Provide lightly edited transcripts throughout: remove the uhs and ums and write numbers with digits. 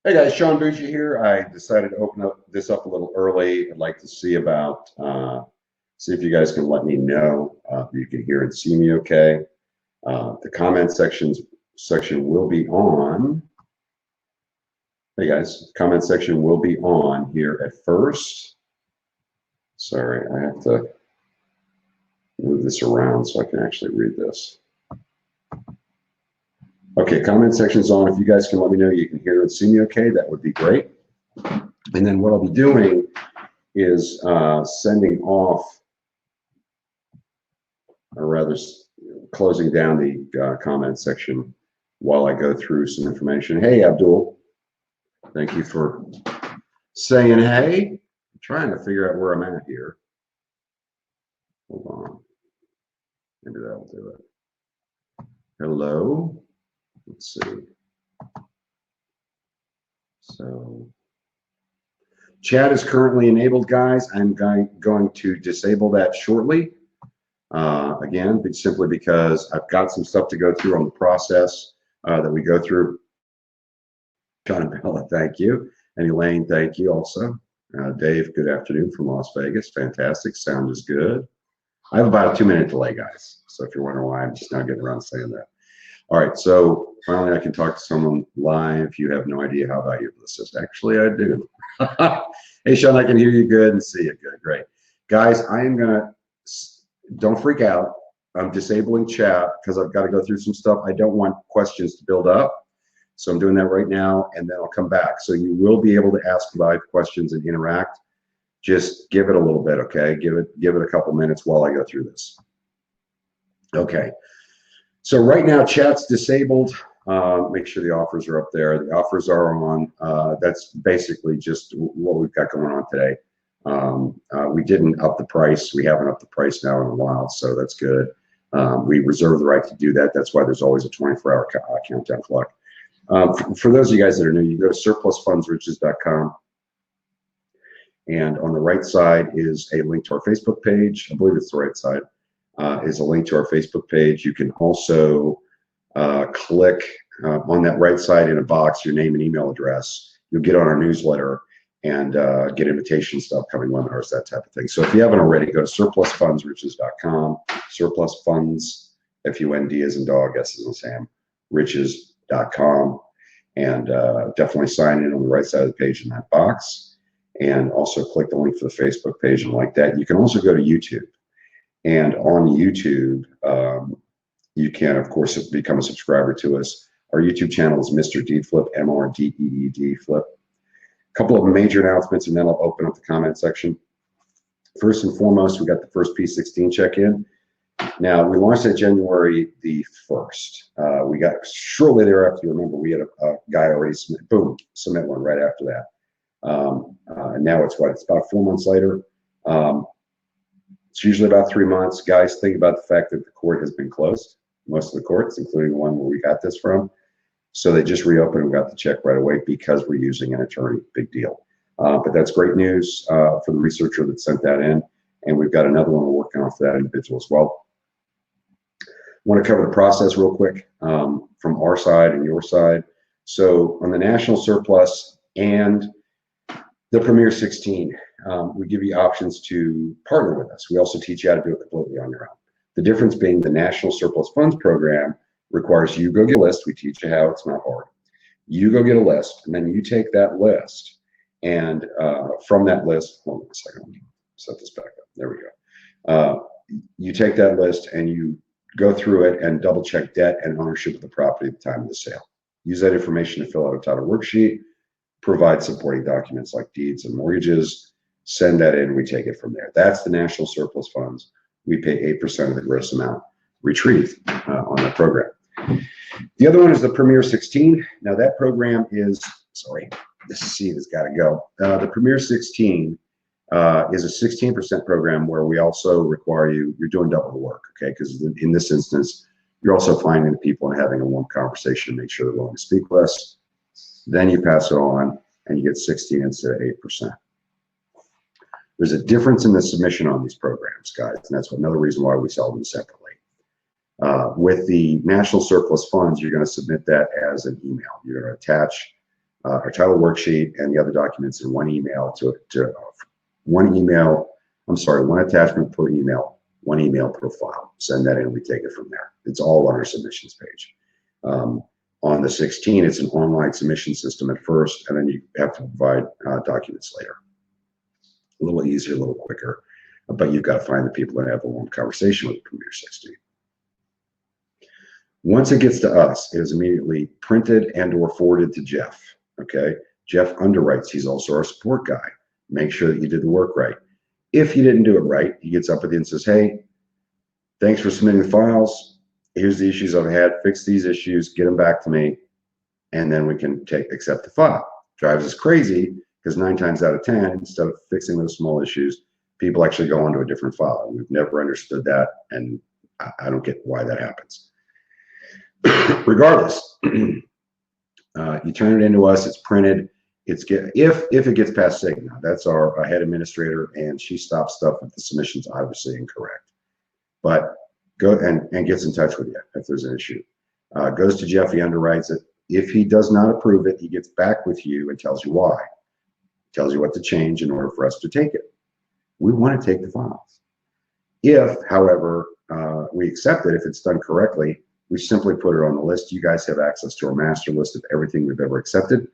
Hey guys, Sean Bucci here. I decided to open this up a little early. I'd like to see about, see if you guys can let me know if you can hear and see me okay. The comment section will be on. Hey guys, comment section will be on here at first. Sorry, I have to move this around so I can actually read this. Okay, comment section's on. If you guys can let me know you can hear and see me okay, that would be great. And then what I'll be doing is sending off, or rather closing down the comment section while I go through some information. Hey, Abdul, thank you for saying hey. I'm trying to figure out where I'm at here. Hold on. Maybe that'll do it. Hello. Let's see. So chat is currently enabled, guys. I'm going to disable that shortly. Again, simply because I've got some stuff to go through on the process that we go through. John and Bella, thank you. And Elaine, thank you also. Dave, good afternoon from Las Vegas. Fantastic. Sound is good. I have about a 2-minute delay, guys. So if you're wondering why I'm just now getting around to saying that. All right, so finally I can talk to someone live. You have no idea how valuable this is. Actually, I do. Hey, Sean, I can hear you good and see you good. Great. Guys, I am going to, don't freak out. I'm disabling chat because I've got to go through some stuff. I don't want questions to build up. So I'm doing that right now, and then I'll come back. So you will be able to ask live questions and interact. Just give it a little bit, okay? Give it a couple minutes while I go through this. Okay. So right now, chat's disabled. Make sure the offers are up there. The offers are on. That's basically just what we've got going on today. We didn't up the price. We haven't upped the price now in a while, so that's good. We reserve the right to do that. That's why there's always a 24-hour countdown clock. For those of you guys that are new, you go to SurplusFundsRiches.com. And on the right side is a link to our Facebook page. I believe it's the right side. Is a link to our Facebook page. You can also click on that right side in a box, your name and email address. You'll get on our newsletter and get invitation stuff, coming webinars, that type of thing. So if you haven't already, go to SurplusFundsRiches.com. SurplusFunds, F-U-N-D as in dog, S as in Sam, riches.com. And definitely sign in on the right side of the page in that box. And also click the link for the Facebook page and like that. You can also go to YouTube. And on YouTube, you can, of course, become a subscriber to us. Our YouTube channel is MrDeedflip, M-R-D-E-E-D flip. A couple of major announcements, and then I'll open up the comment section. First and foremost, we got the first P16 check-in. Now, we launched that January the 1st. We got shortly thereafter, you remember, we had a guy already submit one right after that. And now it's about 4 months later. It's usually about 3 months. Guys, think about the fact that the court has been closed, most of the courts, including the one where we got this from. So they just reopened and got the check right away because we're using an attorney. Big deal. But that's great news for the researcher that sent that in. And we've got another one we're working on for that individual as well. I want to cover the process real quick from our side and your side. So on the national surplus and the Premier 16, we give you options to partner with us. We also teach you how to do it completely on your own. The difference being the National Surplus Funds Program requires you go get a list. We teach you how, it's not hard. You go get a list, and then you take that list, and from that list, hold on a second, let me set this back up. There we go. You take that list and you go through it and double check debt and ownership of the property at the time of the sale. Use that information to fill out a title worksheet, provide supporting documents like deeds and mortgages, send that in, we take it from there. That's the National Surplus Funds. We pay 8% of the gross amount retrieved on that program. The other one is the Premier 16. Now that program is, sorry, this seat has got to go. The Premier 16 is a 16% program where we also require you're doing double the work, okay? Because in this instance, you're also finding the people and having a warm conversation to make sure they're willing to speak with us. Then you pass it on and you get 16 instead of 8%. There's a difference in the submission on these programs, guys, and that's another reason why we sell them separately. With the National Surplus Funds, you're going to submit that as an email. You're going to attach our title worksheet and the other documents in one email one email. I'm sorry, one attachment per email, one email per file. Send that in, we take it from there. It's all on our submissions page. On the 16, it's an online submission system at first, and then you have to provide documents later. A little easier, a little quicker, but you've got to find the people that have a long conversation with Premier 16. Once it gets to us, it is immediately printed and or forwarded to Jeff, okay? Jeff underwrites, he's also our support guy. Make sure that you did the work right. If you didn't do it right, he gets up at the end and says, hey, thanks for submitting the files. Here's the issues I've had, fix these issues, get them back to me, and then we can accept the file. Drives us crazy because 9 times out of 10, instead of fixing those small issues, people actually go onto a different file. We've never understood that, and I don't get why that happens. Regardless, you turn it into us, it's printed, if it gets past Cigna, that's our head administrator, and she stops stuff if the submission's obviously incorrect. But go and gets in touch with you if there's an issue. Goes to Jeff, he underwrites it. If he does not approve it, he gets back with you and tells you why. Tells you what to change in order for us to take it. We want to take the files. If, however, we accept it, if it's done correctly, we simply put it on the list. You guys have access to our master list of everything we've ever accepted.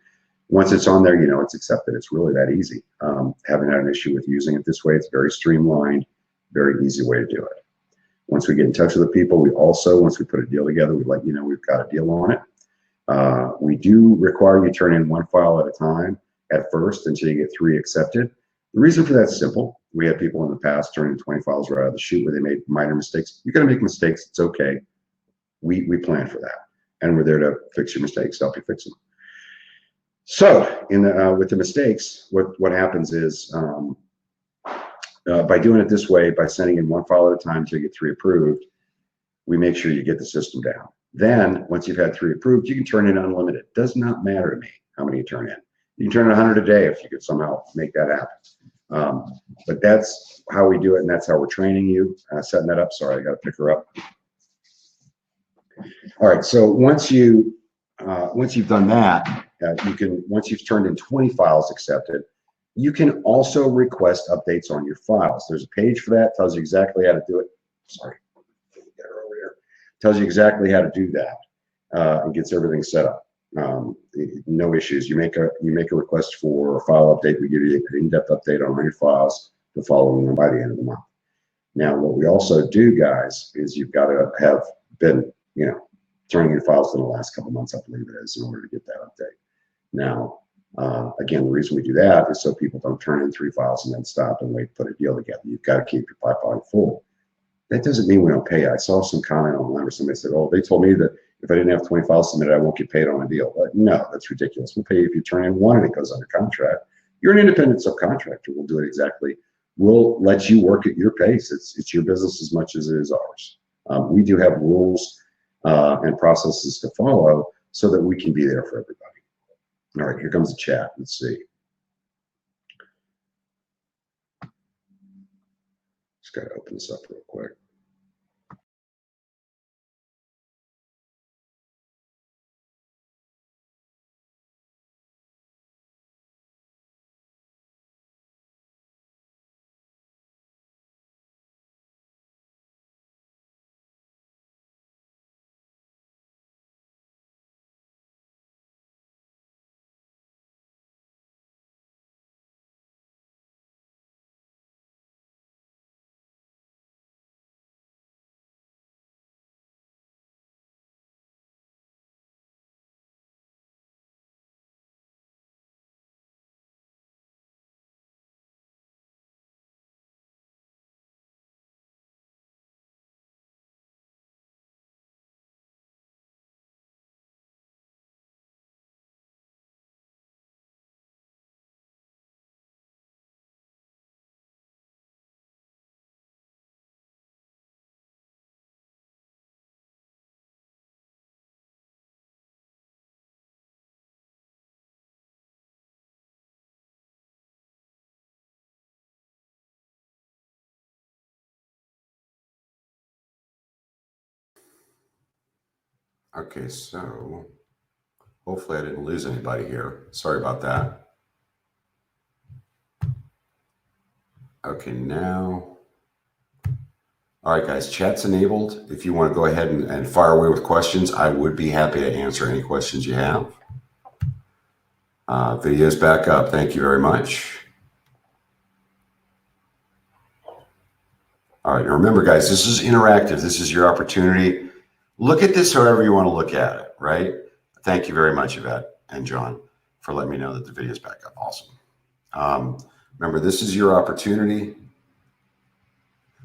Once it's on there, you know it's accepted. It's really that easy. Haven't had an issue with using it this way. It's very streamlined, very easy way to do it. Once we get in touch with the people, we also, once we put a deal together, we let you know we've got a deal on it. We do require you turn in 1 file at a time at first until you get 3 accepted. The reason for that is simple. We had people in the past turn in 20 files right out of the chute where they made minor mistakes. You're going to make mistakes. It's okay. We plan for that, and we're there to fix your mistakes, help you fix them. So, with the mistakes, what happens is by doing it this way, by sending in 1 file at a time till you get 3 approved, we make sure you get the system down. Then, once you've had 3 approved, you can turn in unlimited. Does not matter to me how many you turn in. You can turn in 100 a day if you could somehow make that happen. But that's how we do it, and that's how we're training you. Setting that up. Sorry, I got to pick her up. All right, so once you've done that, once you've turned in 20 files accepted, you can also request updates on your files. There's a page for that, tells you exactly how to do it. Sorry, get her over here. Tells you exactly how to do that, and gets everything set up. No issues. You make a request for a file update. We give you an in-depth update on all your files the following one by the end of the month. Now, what we also do, guys, is you've got to have been, turning your files in the last couple months, I believe it is, in order to get that update. Now, again, the reason we do that is so people don't turn in 3 files and then stop and wait to put a deal together. You've got to keep your pipeline full. That doesn't mean we don't pay you. I saw some comment online where somebody said, oh, they told me that if I didn't have 20 files submitted, I won't get paid on a deal. But no, that's ridiculous. We'll pay you if you turn in 1 and it goes under contract. You're an independent subcontractor. We'll do it exactly. We'll let you work at your pace. It's your business as much as it is ours. We do have rules and processes to follow so that we can be there for everybody. All right, here comes the chat. Let's see. Just got to open this up real quick. Okay, so Hopefully I didn't lose anybody here. Sorry about that. Okay, now. All right, guys, chat's enabled. If you want to go ahead and fire away with questions, I would be happy to answer any questions you have. Video's back up. Thank you very much. All right, now remember, guys, this is interactive. This is your opportunity. Look at this however you want to look at it, right? Thank you very much, Yvette and John, for letting me know that the video's back up. Awesome. Remember, this is your opportunity.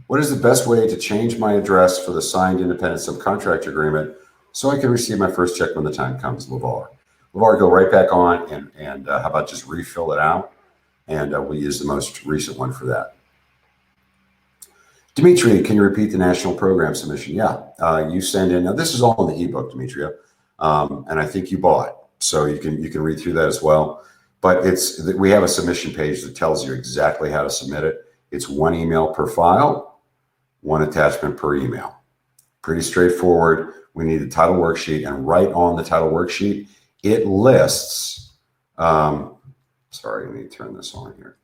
What is the best way to change my address for the signed independent subcontract agreement so I can receive my first check when the time comes? LeVar, go right back on and how about just refill it out? And we'll use the most recent one for that. Dimitri, can you repeat the national program submission? Yeah, you send in. Now this is all in the ebook, Dimitria, and I think you bought it, so you can read through that as well. But we have a submission page that tells you exactly how to submit it. It's one email per file, one attachment per email. Pretty straightforward. We need the title worksheet, and right on the title worksheet, it lists. Sorry, I need to turn this on here.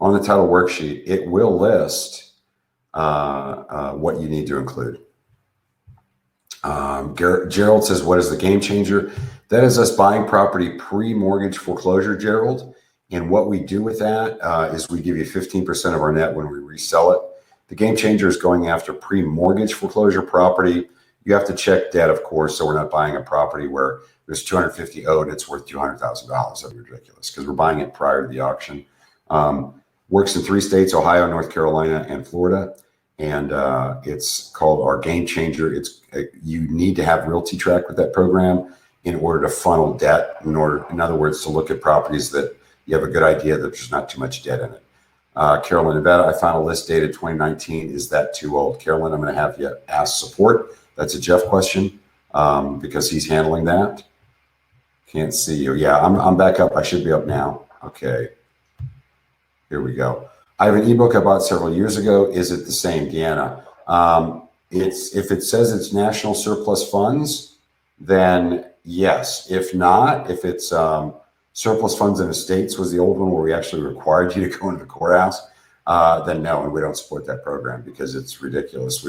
On the title worksheet, it will list what you need to include. Gerald says, what is the game changer? That is us buying property pre-mortgage foreclosure, Gerald. And what we do with that is we give you 15% of our net when we resell it. The game changer is going after pre-mortgage foreclosure property. You have to check debt, of course, so we're not buying a property where there's 250 owed and it's worth $200,000. That'd be ridiculous because we're buying it prior to the auction. Works in 3 states, Ohio, North Carolina, and Florida. And it's called our game changer. You need to have Realty Track with that program in order to funnel debt, in other words, to look at properties that you have a good idea that there's not too much debt in it. Carolyn, Nevada, I found a list dated 2019. Is that too old? Carolyn, I'm going to have you ask support. That's a Jeff question because he's handling that. Can't see you. Yeah, I'm back up. I should be up now. Okay. Here we go. I have an ebook I bought several years ago. Is it the same, Deanna? If it says it's National Surplus Funds, then yes. If not, if it's Surplus Funds and Estates was the old one where we actually required you to go into the courthouse, then no, and we don't support that program because it's ridiculous.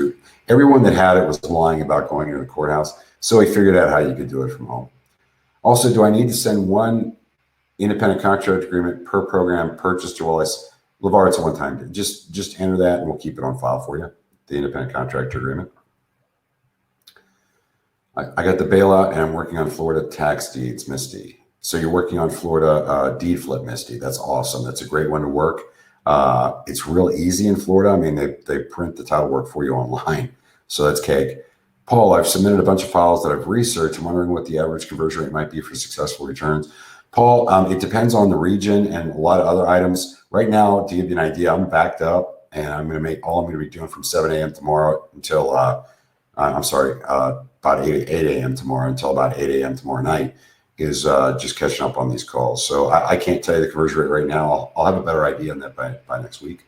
Everyone that had it was lying about going into the courthouse, so we figured out how you could do it from home. Also, do I need to send one independent contract agreement per program purchased or LeVar, it's a one-time. Just enter that and we'll keep it on file for you, the independent contractor agreement. I got the bailout and I'm working on Florida tax deeds, Misty. So you're working on Florida deed flip, Misty. That's awesome. That's a great one to work. It's real easy in Florida. I mean, they print the title work for you online. So that's cake. Paul, I've submitted a bunch of files that I've researched. I'm wondering what the average conversion rate might be for successful returns. Paul, it depends on the region and a lot of other items. Right now, to give you an idea, I'm backed up and I'm going to make all I'm going to be doing from 7 a.m. tomorrow until, about 8 a.m. tomorrow until about 8 a.m. tomorrow night is just catching up on these calls. So I can't tell you the conversion rate right now. I'll have a better idea on that by next week.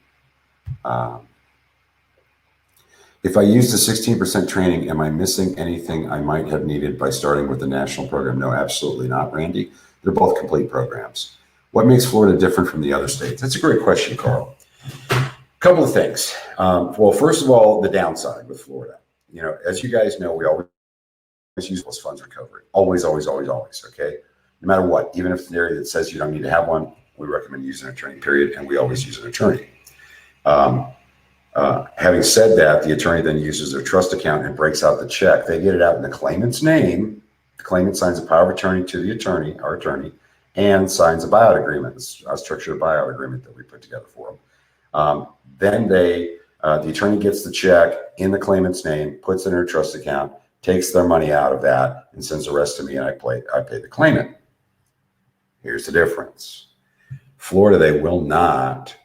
If I use the 16% training, am I missing anything I might have needed by starting with the national program? No, absolutely not, Randy. They're both complete programs. What makes Florida different from the other states? That's a great question, Carl. A couple of things. Well, first of all, the downside with Florida. You know, as you guys know, we always use surplus funds recovery. Always, always, always, always, okay? No matter what, even if it's an area that says you don't need to have one, we recommend using an attorney, period, and we always use an attorney. Having said that, the attorney then uses their trust account and breaks out the check. They get it out in the claimant's name. The claimant signs a power of attorney to the attorney, our attorney, and signs a buyout agreement. It's a structured buyout agreement that we put together for them. Then the attorney gets the check in the claimant's name, puts it in her trust account, takes their money out of that, and sends the rest to me, and I pay the claimant. Here's the difference. Florida, they will not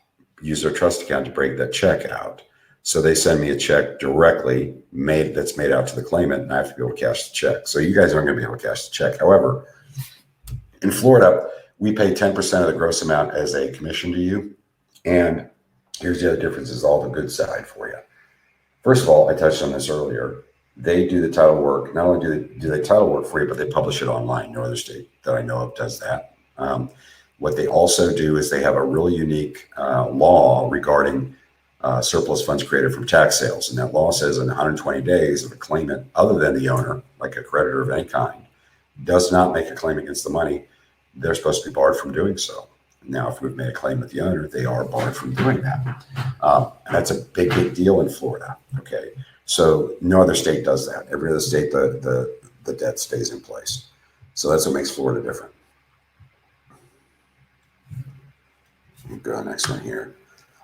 use their trust account to break that check out. So they send me a check directly that's made out to the claimant, and I have to be able to cash the check. So you guys aren't going to be able to cash the check. However, in Florida, we pay 10% of the gross amount as a commission to you. And here's the other difference is all the good side for you. First of all, I touched on this earlier. They do the title work. Not only do they title work for you, but they publish it online. No other state that I know of does that. What they also do is they have a really unique law regarding surplus funds created from tax sales. And that law says in 120 days, if a claimant other than the owner, like a creditor of any kind, does not make a claim against the money, they're supposed to be barred from doing so. Now, if we've made a claim with the owner, they are barred from doing that. And that's a big, big deal in Florida. Okay. So no other state does that. Every other state, the debt stays in place. So that's what makes Florida different. We'll go next one here.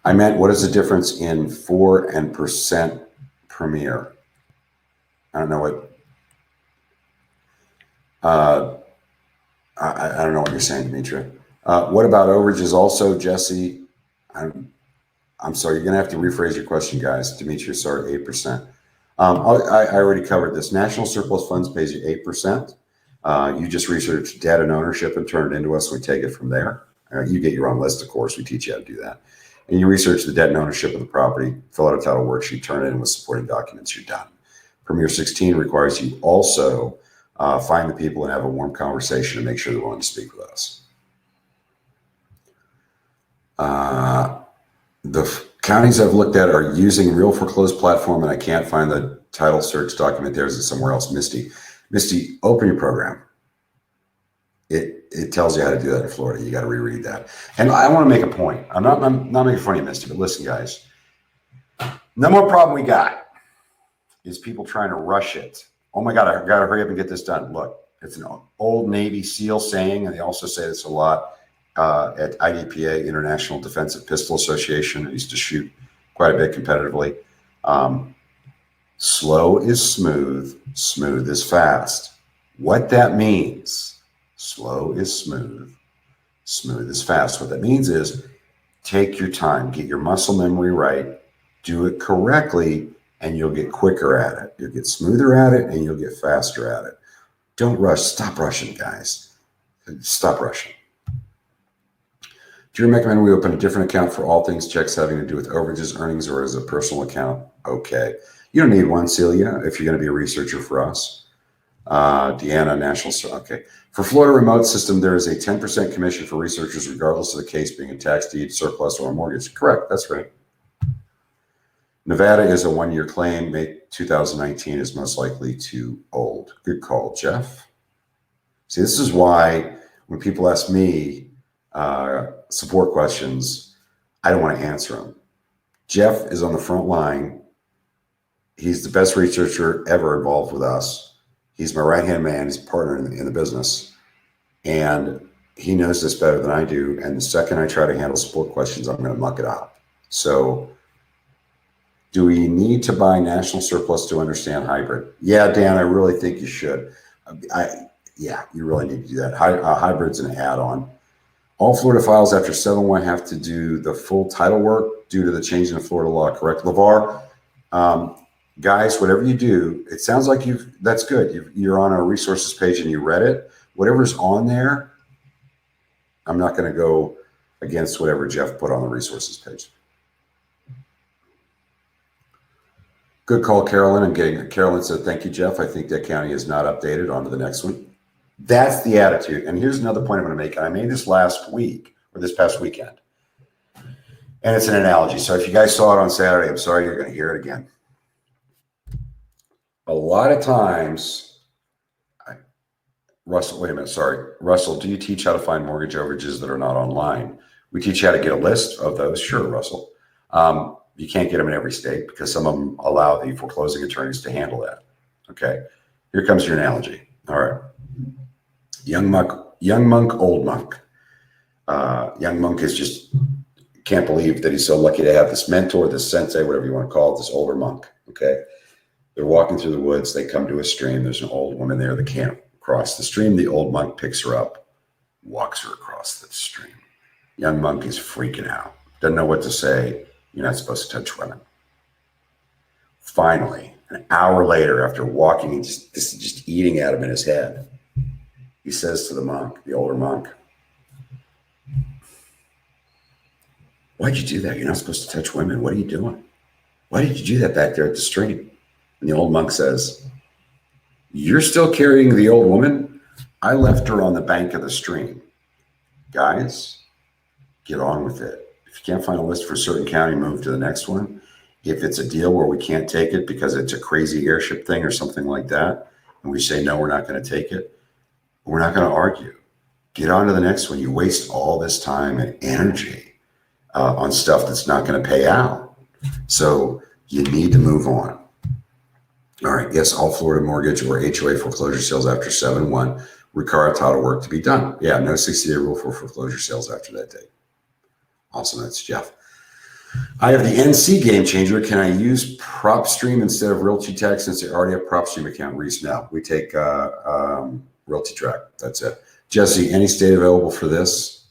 I meant, what is the difference in 4 and percent premier? I don't know what, I don't know what you're saying, Demetria. What about overages also, Jesse? I'm sorry, you're going to have to rephrase your question, guys. Demetria, sorry, 8%. I already covered this. National Surplus Funds pays you 8%. You just research debt and ownership and turn it into us. We take it from there. You get your own list, of course. We teach you how to do that. And you research the debt and ownership of the property, fill out a title worksheet, turn it in with supporting documents, you're done. Premier 16 requires you also find the people and have a warm conversation and make sure they're willing to speak with us. The counties I've looked at are using Real Foreclosed platform, and I can't find the title search document there. Is it somewhere else? Misty, open your program. It tells you how to do that in Florida. You got to reread that. And I want to make a point. I'm not making fun of you, Misty, but listen, guys. Number one problem we got is people trying to rush it. Oh my God, I got to hurry up and get this done. Look, it's an old Navy SEAL saying, and they also say this a lot at IDPA, International Defensive Pistol Association. I used to shoot quite a bit competitively. Slow is smooth, smooth is fast. What that means, slow is smooth, smooth is fast. What that means is take your time, get your muscle memory right, do it correctly, and you'll get quicker at it. You'll get smoother at it, and you'll get faster at it. Don't rush. Stop rushing, guys. Stop rushing. Do you recommend we open a different account for all things checks having to do with overages, earnings, or as a personal account? Okay. You don't need one, Celia, if you're going to be a researcher for us. Deanna, National. Okay. For Florida Remote System, there is a 10% commission for researchers, regardless of the case being a tax deed, surplus, or a mortgage. Correct. That's right. Nevada is a one-year claim. May 2019 is most likely too old. Good call, Jeff. See, this is why when people ask me support questions, I don't want to answer them. Jeff is on the front line. He's the best researcher ever involved with us. He's my right-hand man. He's a partner in the business. And he knows this better than I do. And the second I try to handle support questions, I'm going to muck it up. So do we need to buy national surplus to understand hybrid? Yeah, Dan, I really think you should. Yeah, you really need to do that. Hybrid's an add-on. All Florida files after 7-1 have to do the full title work due to the change in the Florida law, correct? LeVar, guys, whatever you do, it sounds like that's good. You're on a resources page and you read it. Whatever's on there, I'm not going to go against whatever Jeff put on the resources page. Good call, Carolyn. Carolyn said, thank you, Jeff. I think that county is not updated. On to the next one. That's the attitude. And here's another point I'm going to make. I made this last week or this past weekend. And it's an analogy. So if you guys saw it on Saturday, I'm sorry, you're going to hear it again. A lot of times, Russell, wait a minute, sorry. Russell, do you teach how to find mortgage overages that are not online? We teach you how to get a list of those. Sure, Russell. You can't get them in every state because some of them allow the foreclosing attorneys to handle that. Okay, here comes your analogy. All right. Young monk, old monk. Young monk is just can't believe that he's so lucky to have this mentor, this sensei, whatever you want to call it, this older monk. Okay. They're walking through the woods. They come to a stream. There's an old woman there that can't cross the stream. The old monk picks her up, walks her across the stream. Young monk is freaking out. Doesn't know what to say. You're not supposed to touch women. Finally, an hour later, after walking, this is just eating at him in his head, he says to the monk, the older monk, why'd you do that? You're not supposed to touch women. What are you doing? Why did you do that back there at the stream? And the old monk says, "You're still carrying the old woman? I left her on the bank of the stream." Guys, get on with it. If you can't find a list for a certain county, move to the next one. If it's a deal where we can't take it because it's a crazy airship thing or something like that, and we say, no, we're not going to take it, we're not going to argue. Get on to the next one. You waste all this time and energy on stuff that's not going to pay out. So you need to move on. All right. Yes, all Florida mortgage or HOA foreclosure sales after 7/1 require title work to be done. Yeah, no 60-day rule for foreclosure sales after that date. Awesome. That's Jeff. I have the NC game changer. Can I use PropStream instead of Realty Tax since I already have PropStream account? Reese, no. We take Realty Track. That's it. Jesse, any state available for this?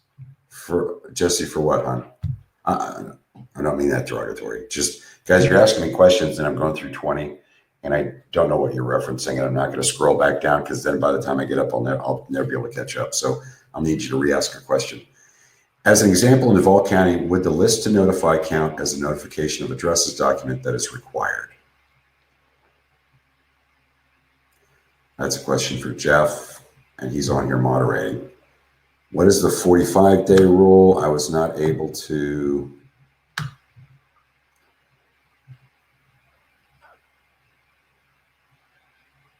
For Jesse, for what, hon? I don't mean that derogatory. Just, guys, you're asking me questions and I'm going through 20 and I don't know what you're referencing and I'm not going to scroll back down because then by the time I get up, I'll never be able to catch up. So I'll need you to re-ask a question. As an example, in Duval County, would the list to notify count as a notification of addresses document that is required? That's a question for Jeff, and he's on here moderating. What is the 45-day rule? I was not able to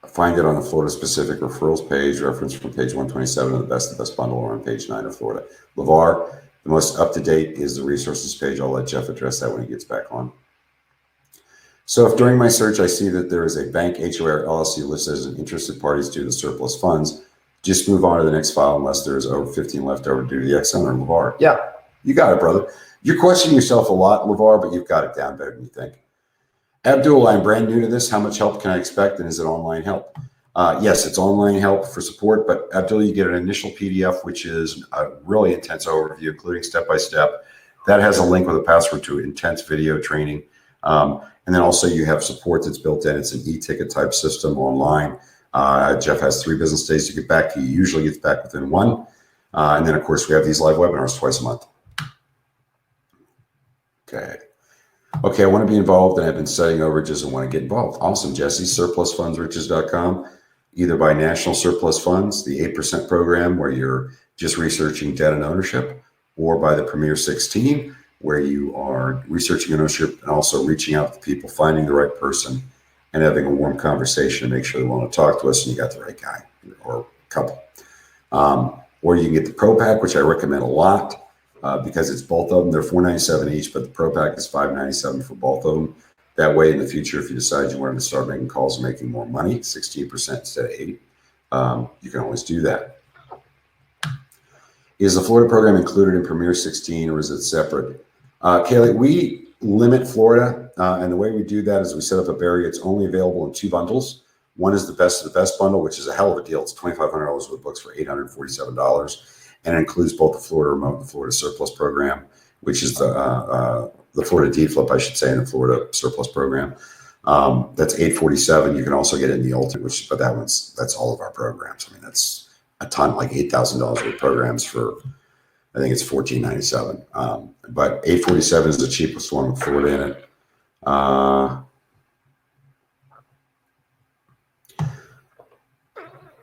find it on the Florida specific referrals page, reference from page 127 of the best bundle, or on page 9 of Florida. LeVar, the most up-to-date is the resources page. I'll let Jeff address that when he gets back on. So if during my search I see that there is a bank, HOA, or LLC listed as an interested parties due to surplus funds, just move on to the next file unless there's over 15 left over due to the X owner, LeVar. Yeah, you got it, brother. You're questioning yourself a lot, LeVar, but you've got it down better than you think. Abdul, I'm brand new to this. How much help can I expect? And is it online help? Yes, it's online help for support, but Abdul, you get an initial PDF, which is a really intense overview, including step-by-step. That has a link with a password to intense video training. And then also you have support that's built in. It's an e-ticket type system online. Jeff has 3 business days to get back to you. Usually gets back within 1. And then, of course, we have these live webinars twice a month. Okay, I want to be involved and I've been studying overages and want to get involved. Awesome, Jesse. SurplusFundsRiches.com, either by National Surplus Funds, the 8% program where you're just researching debt and ownership, or by the Premier 16, where you are researching ownership and also reaching out to people, finding the right person and having a warm conversation to make sure they want to talk to us and you got the right guy or couple. Or you can get the Pro Pack, which I recommend a lot. Because it's both of them. They're $497 each, but the Pro Pack is $597 for both of them. That way, in the future, if you decide you want to start making calls and making more money, 16% instead of 8%, you can always do that. Is the Florida program included in Premier 16 or is it separate? Kaylee, we limit Florida, and the way we do that is we set up a barrier. It's only available in 2 bundles. One is the best of the best bundle, which is a hell of a deal. It's $2,500 with books for $847. And it includes both the Florida Remote and the Florida Surplus program, which is the Florida DeedFlip, I should say, and the Florida Surplus program. That's $847. You can also get it in the Ultimate, but that's all of our programs. I mean, that's a ton, like $8,000 worth of programs for, I think it's $1497. But $847 is the cheapest one with Florida in it.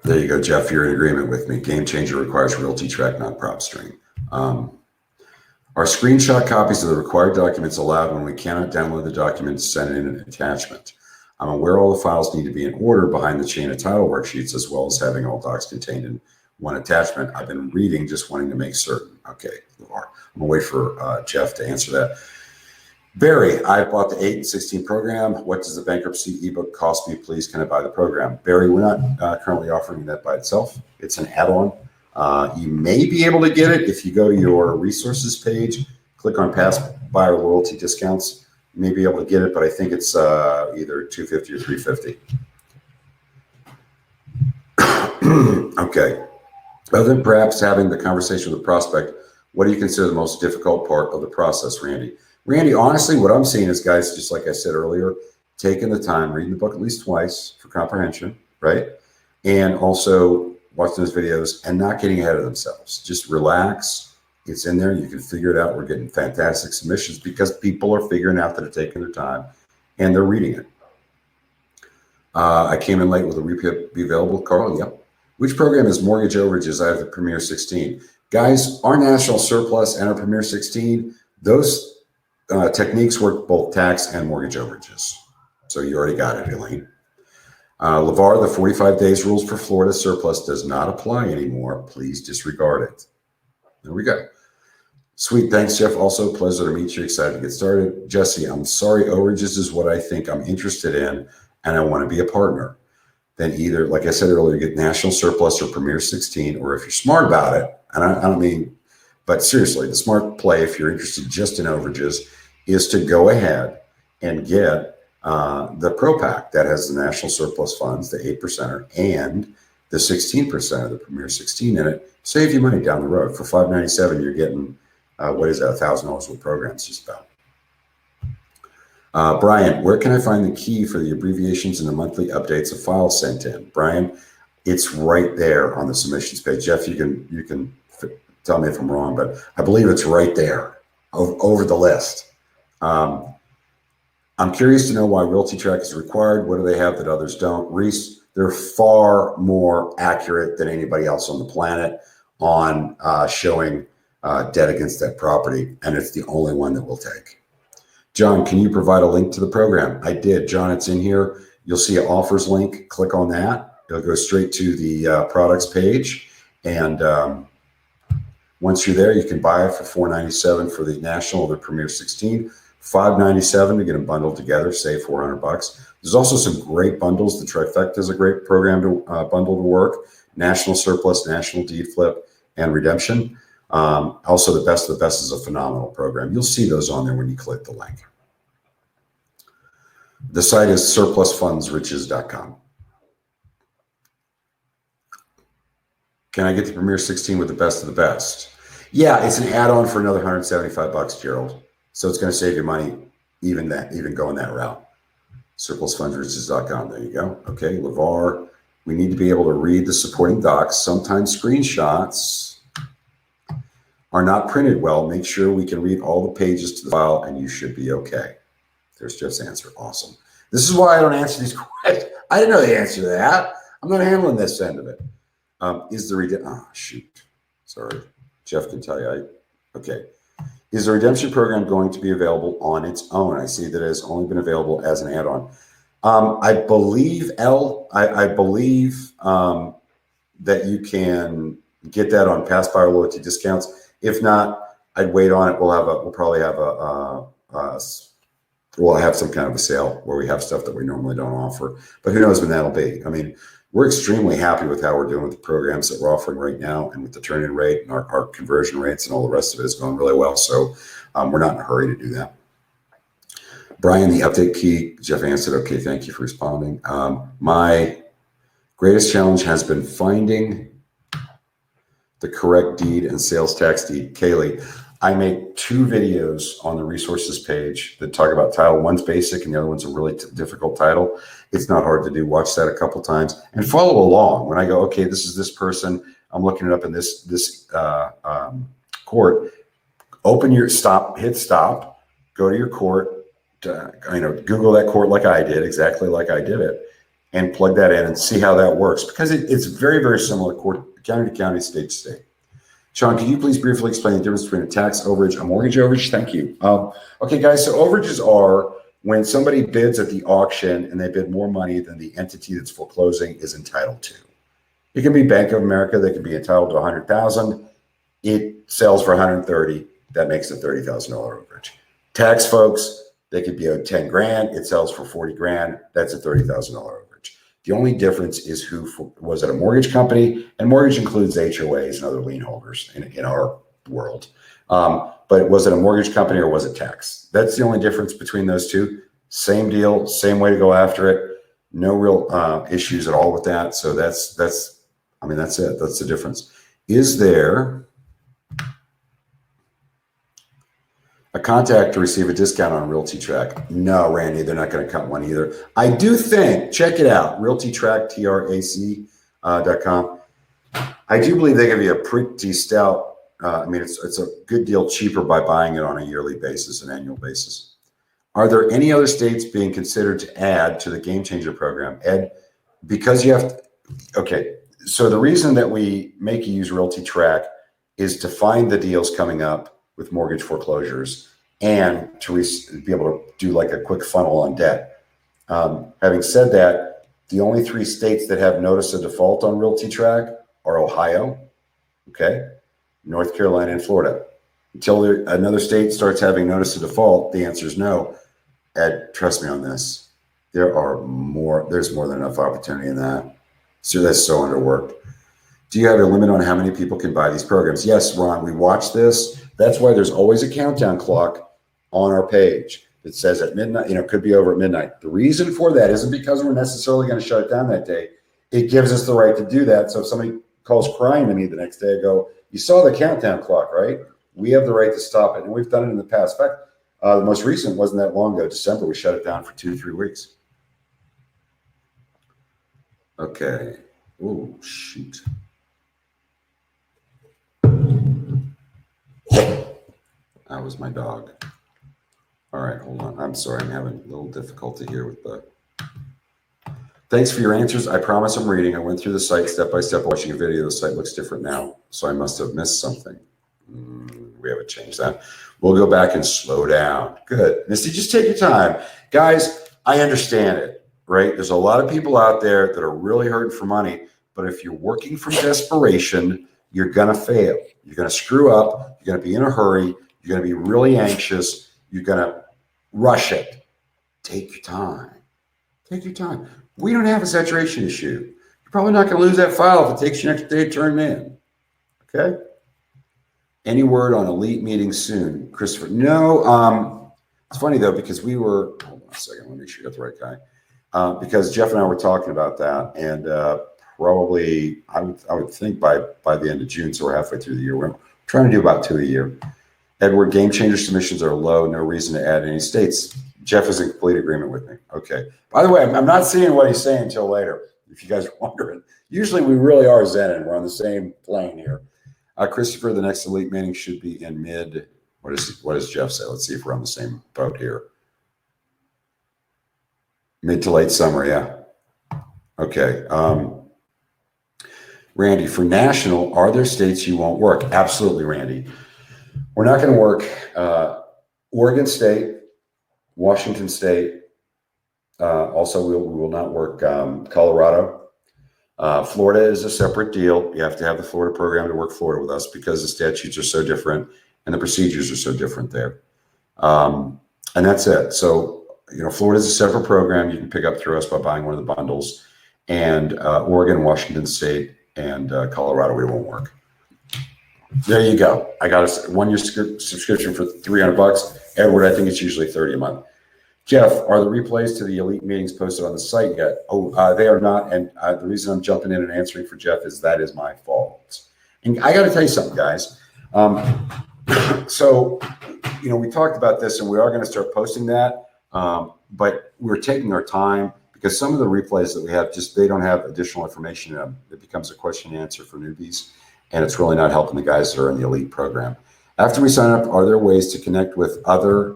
There you go, Jeff. You're in agreement with me. Game Changer requires Realty Track, not PropStream. Are screenshot copies of the required documents allowed when we cannot download the documents, send it in an attachment? I'm aware all the files need to be in order behind the chain of title worksheets, as well as having all docs contained in one attachment. I've been reading, just wanting to make certain. Okay, I'm gonna wait for Jeff to answer that. Barry, I bought the 8 and 16 program. What does the bankruptcy ebook cost me? Please, can I buy the program? Barry, we're not currently offering that by itself. It's an add-on. You may be able to get it if you go to your resources page, click on past buyer loyalty discounts. You may be able to get it, but I think it's either $250 or $350. Okay. Other than perhaps having the conversation with the prospect, what do you consider the most difficult part of the process, Randy? Randy, honestly, what I'm seeing is guys, just like I said earlier, taking the time, reading the book at least twice for comprehension, right? And also watching those videos and not getting ahead of themselves. Just relax. It's in there. You can figure it out. We're getting fantastic submissions because people are figuring out that they're taking their time and they're reading it. I came in late. Will the repeat be available, Carl? Yep. Which program is mortgage overages? I have the Premier 16. Guys, our national surplus and our Premier 16, those techniques work both tax and mortgage overages. So you already got it, Elaine. LeVar, the 45 days rules for Florida surplus does not apply anymore. Please disregard it. There we go. Sweet. Thanks, Jeff. Also, pleasure to meet you. Excited to get started. Jesse, I'm sorry. Overages is what I think I'm interested in, and I want to be a partner. Then either, like I said earlier, get national surplus or Premier 16, or if you're smart about it, and I don't mean, but seriously, the smart play, if you're interested just in overages, is to go ahead and get the Pro Pack that has the national surplus funds, the 8%er, and the 16% of the Premier 16 in it. Save you money down the road. For $597, you're getting, what is that, $1,000 with programs just about. Brian, where can I find the key for the abbreviations and the monthly updates of files sent in? Brian, it's right there on the submissions page. Jeff, you can tell me if I'm wrong, but I believe it's right there over the list. I'm curious to know why Realty Track is required. What do they have that others don't? Reese, they're far more accurate than anybody else on the planet on showing debt against that property, and it's the only one that we'll take. John, can you provide a link to the program? I did, John, it's in here. You'll see an offers link, click on that. It'll go straight to the products page. And once you're there, you can buy it for $497 for the national or the Premier 16, $597 to get them bundled together, save $400. There's also some great bundles. The Trifecta is a great program to bundle to work. National Surplus, National Deed Flip, and Redemption. Also, the best of the best is a phenomenal program. You'll see those on there when you click the link. The site is SurplusFundsRiches.com. Can I get the Premier 16 with the best of the best? Yeah, it's an add-on for another $175, Gerald. So it's going to save you money even going that route. SurplusFundsRiches.com. There you go. Okay, LeVar, we need to be able to read the supporting docs. Sometimes screenshots are not printed well. Make sure we can read all the pages to the file, and you should be okay. There's Jeff's answer. Awesome. This is why I don't answer these questions. I didn't know the answer to that. I'm not handling this end of it. Is the shoot. Sorry. Jeff can tell you. Okay. Is the redemption program going to be available on its own? I see that it has only been available as an add-on. I believe, I believe that you can get that on past buyer loyalty discounts. If not, I'd wait on it. We'll probably have we'll have some kind of a sale where we have stuff that we normally don't offer, but who knows when that'll be. I mean, we're extremely happy with how we're doing with the programs that we're offering right now, and with the turn-in rate and our conversion rates and all the rest of it is going really well. So we're not in a hurry to do that. Brian, the update key, Jeff answered. Okay, thank you for responding. My greatest challenge has been finding the correct deed and sales tax deed. Kaylee, I made 2 videos on the resources page that talk about title. One's basic and the other one's a really difficult title. It's not hard to do. Watch that a couple times and follow along. When I go, okay, this is this person, I'm looking it up in this court. Open your hit stop, go to your court, Google that court like I did, exactly like I did it, and plug that in and see how that works, because it's very, very similar county to county, state to state. Sean, can you please briefly explain the difference between a tax overage and a mortgage overage? Thank you. Okay, guys, so overages are when somebody bids at the auction and they bid more money than the entity that's foreclosing is entitled to. It can be Bank of America. They can be entitled to $100,000. It sells for $130,000. That makes a $30,000 overage. Tax folks, they could be owed $10,000. It sells for $40,000. That's a $30,000 overage. The only difference is was it a mortgage company, and mortgage includes HOAs and other lien holders in our world. But was it a mortgage company or was it tax? That's the only difference between those two. Same deal, same way to go after it. No real issues at all with that. So that's it. That's the difference. Is there a contact to receive a discount on Realty Track? No, Randy, they're not going to cut one either. I do think, check it out, RealtyTrack, TRAC.com. I do believe they give you a pretty stout, it's a good deal cheaper by buying it on a yearly basis, an annual basis. Are there any other states being considered to add to the Game Changer program? Ed, because you have to, okay, so the reason that we make you use Realty Track is to find the deals coming up with mortgage foreclosures and to be able to do like a quick funnel on debt. Having said that, the only 3 states that have notice of default on Realty Track are Ohio, okay, North Carolina, and Florida. Until another state starts having notice of default, the answer is no. Ed, trust me on this. There's more than enough opportunity in that. So that's so underworked. Do you have a limit on how many people can buy these programs? Yes, Ron, we watch this. That's why there's always a countdown clock on our page that says at midnight, it could be over at midnight. The reason for that isn't because we're necessarily going to shut it down that day. It gives us the right to do that. So if somebody calls crying to me the next day, I go, you saw the countdown clock, right? We have the right to stop it. And we've done it in the past. In fact, the most recent wasn't that long ago. December, we shut it down for 2-3 weeks. Okay. Oh, shoot. That was my dog. All right, hold on. I'm sorry. I'm having a little difficulty here with the... Thanks for your answers. I promise I'm reading. I went through the site step by step watching a video. The site looks different now, so I must have missed something. We haven't changed that. We'll go back and slow down. Good. Misty, just take your time. Guys, I understand it, right? There's a lot of people out there that are really hurting for money, but if you're working from desperation, you're going to fail. You're going to screw up. You're going to be in a hurry. You're going to be really anxious. You're going to rush it. Take your time. Take your time. We don't have a saturation issue. You're probably not going to lose that file if it takes you an extra day to turn it in. Okay? Any word on elite meeting soon? Christopher, no. It's funny, though, because we were, hold on a second, let me make sure you got the right guy. Because Jeff and I were talking about that, and probably, I would think by the end of June, so we're halfway through the year. We're trying to do about 2 a year. Edward, game changer submissions are low. No reason to add any states. Jeff is in complete agreement with me. Okay. By the way, I'm not seeing what he's saying until later, if you guys are wondering. Usually we really are zen and we're on the same plane here. Christopher, the next elite meeting should be in mid. What does Jeff say? Let's see if we're on the same boat here. Mid to late summer, yeah. Okay. Randy, for national, are there states you won't work? Absolutely, Randy. We're not going to work Oregon State, Washington State. Also, we will not work Colorado. Florida is a separate deal. You have to have the Florida program to work Florida with us because the statutes are so different and the procedures are so different there. And that's it. So, Florida is a separate program. You can pick up through us by buying one of the bundles. And Oregon, Washington State, and Colorado, we won't work. There you go. I got a 1-year subscription for $300. Edward, I think it's usually 30 a month. Jeff, are the replays to the elite meetings posted on the site yet? Oh, they are not. And the reason I'm jumping in and answering for Jeff is that is my fault. And I got to tell you something, guys. So, we talked about this and we are going to start posting that. But we're taking our time because some of the replays that we have they don't have additional information in them. It becomes a question and answer for newbies. And it's really not helping the guys that are in the elite program. After we sign up, are there ways to connect with other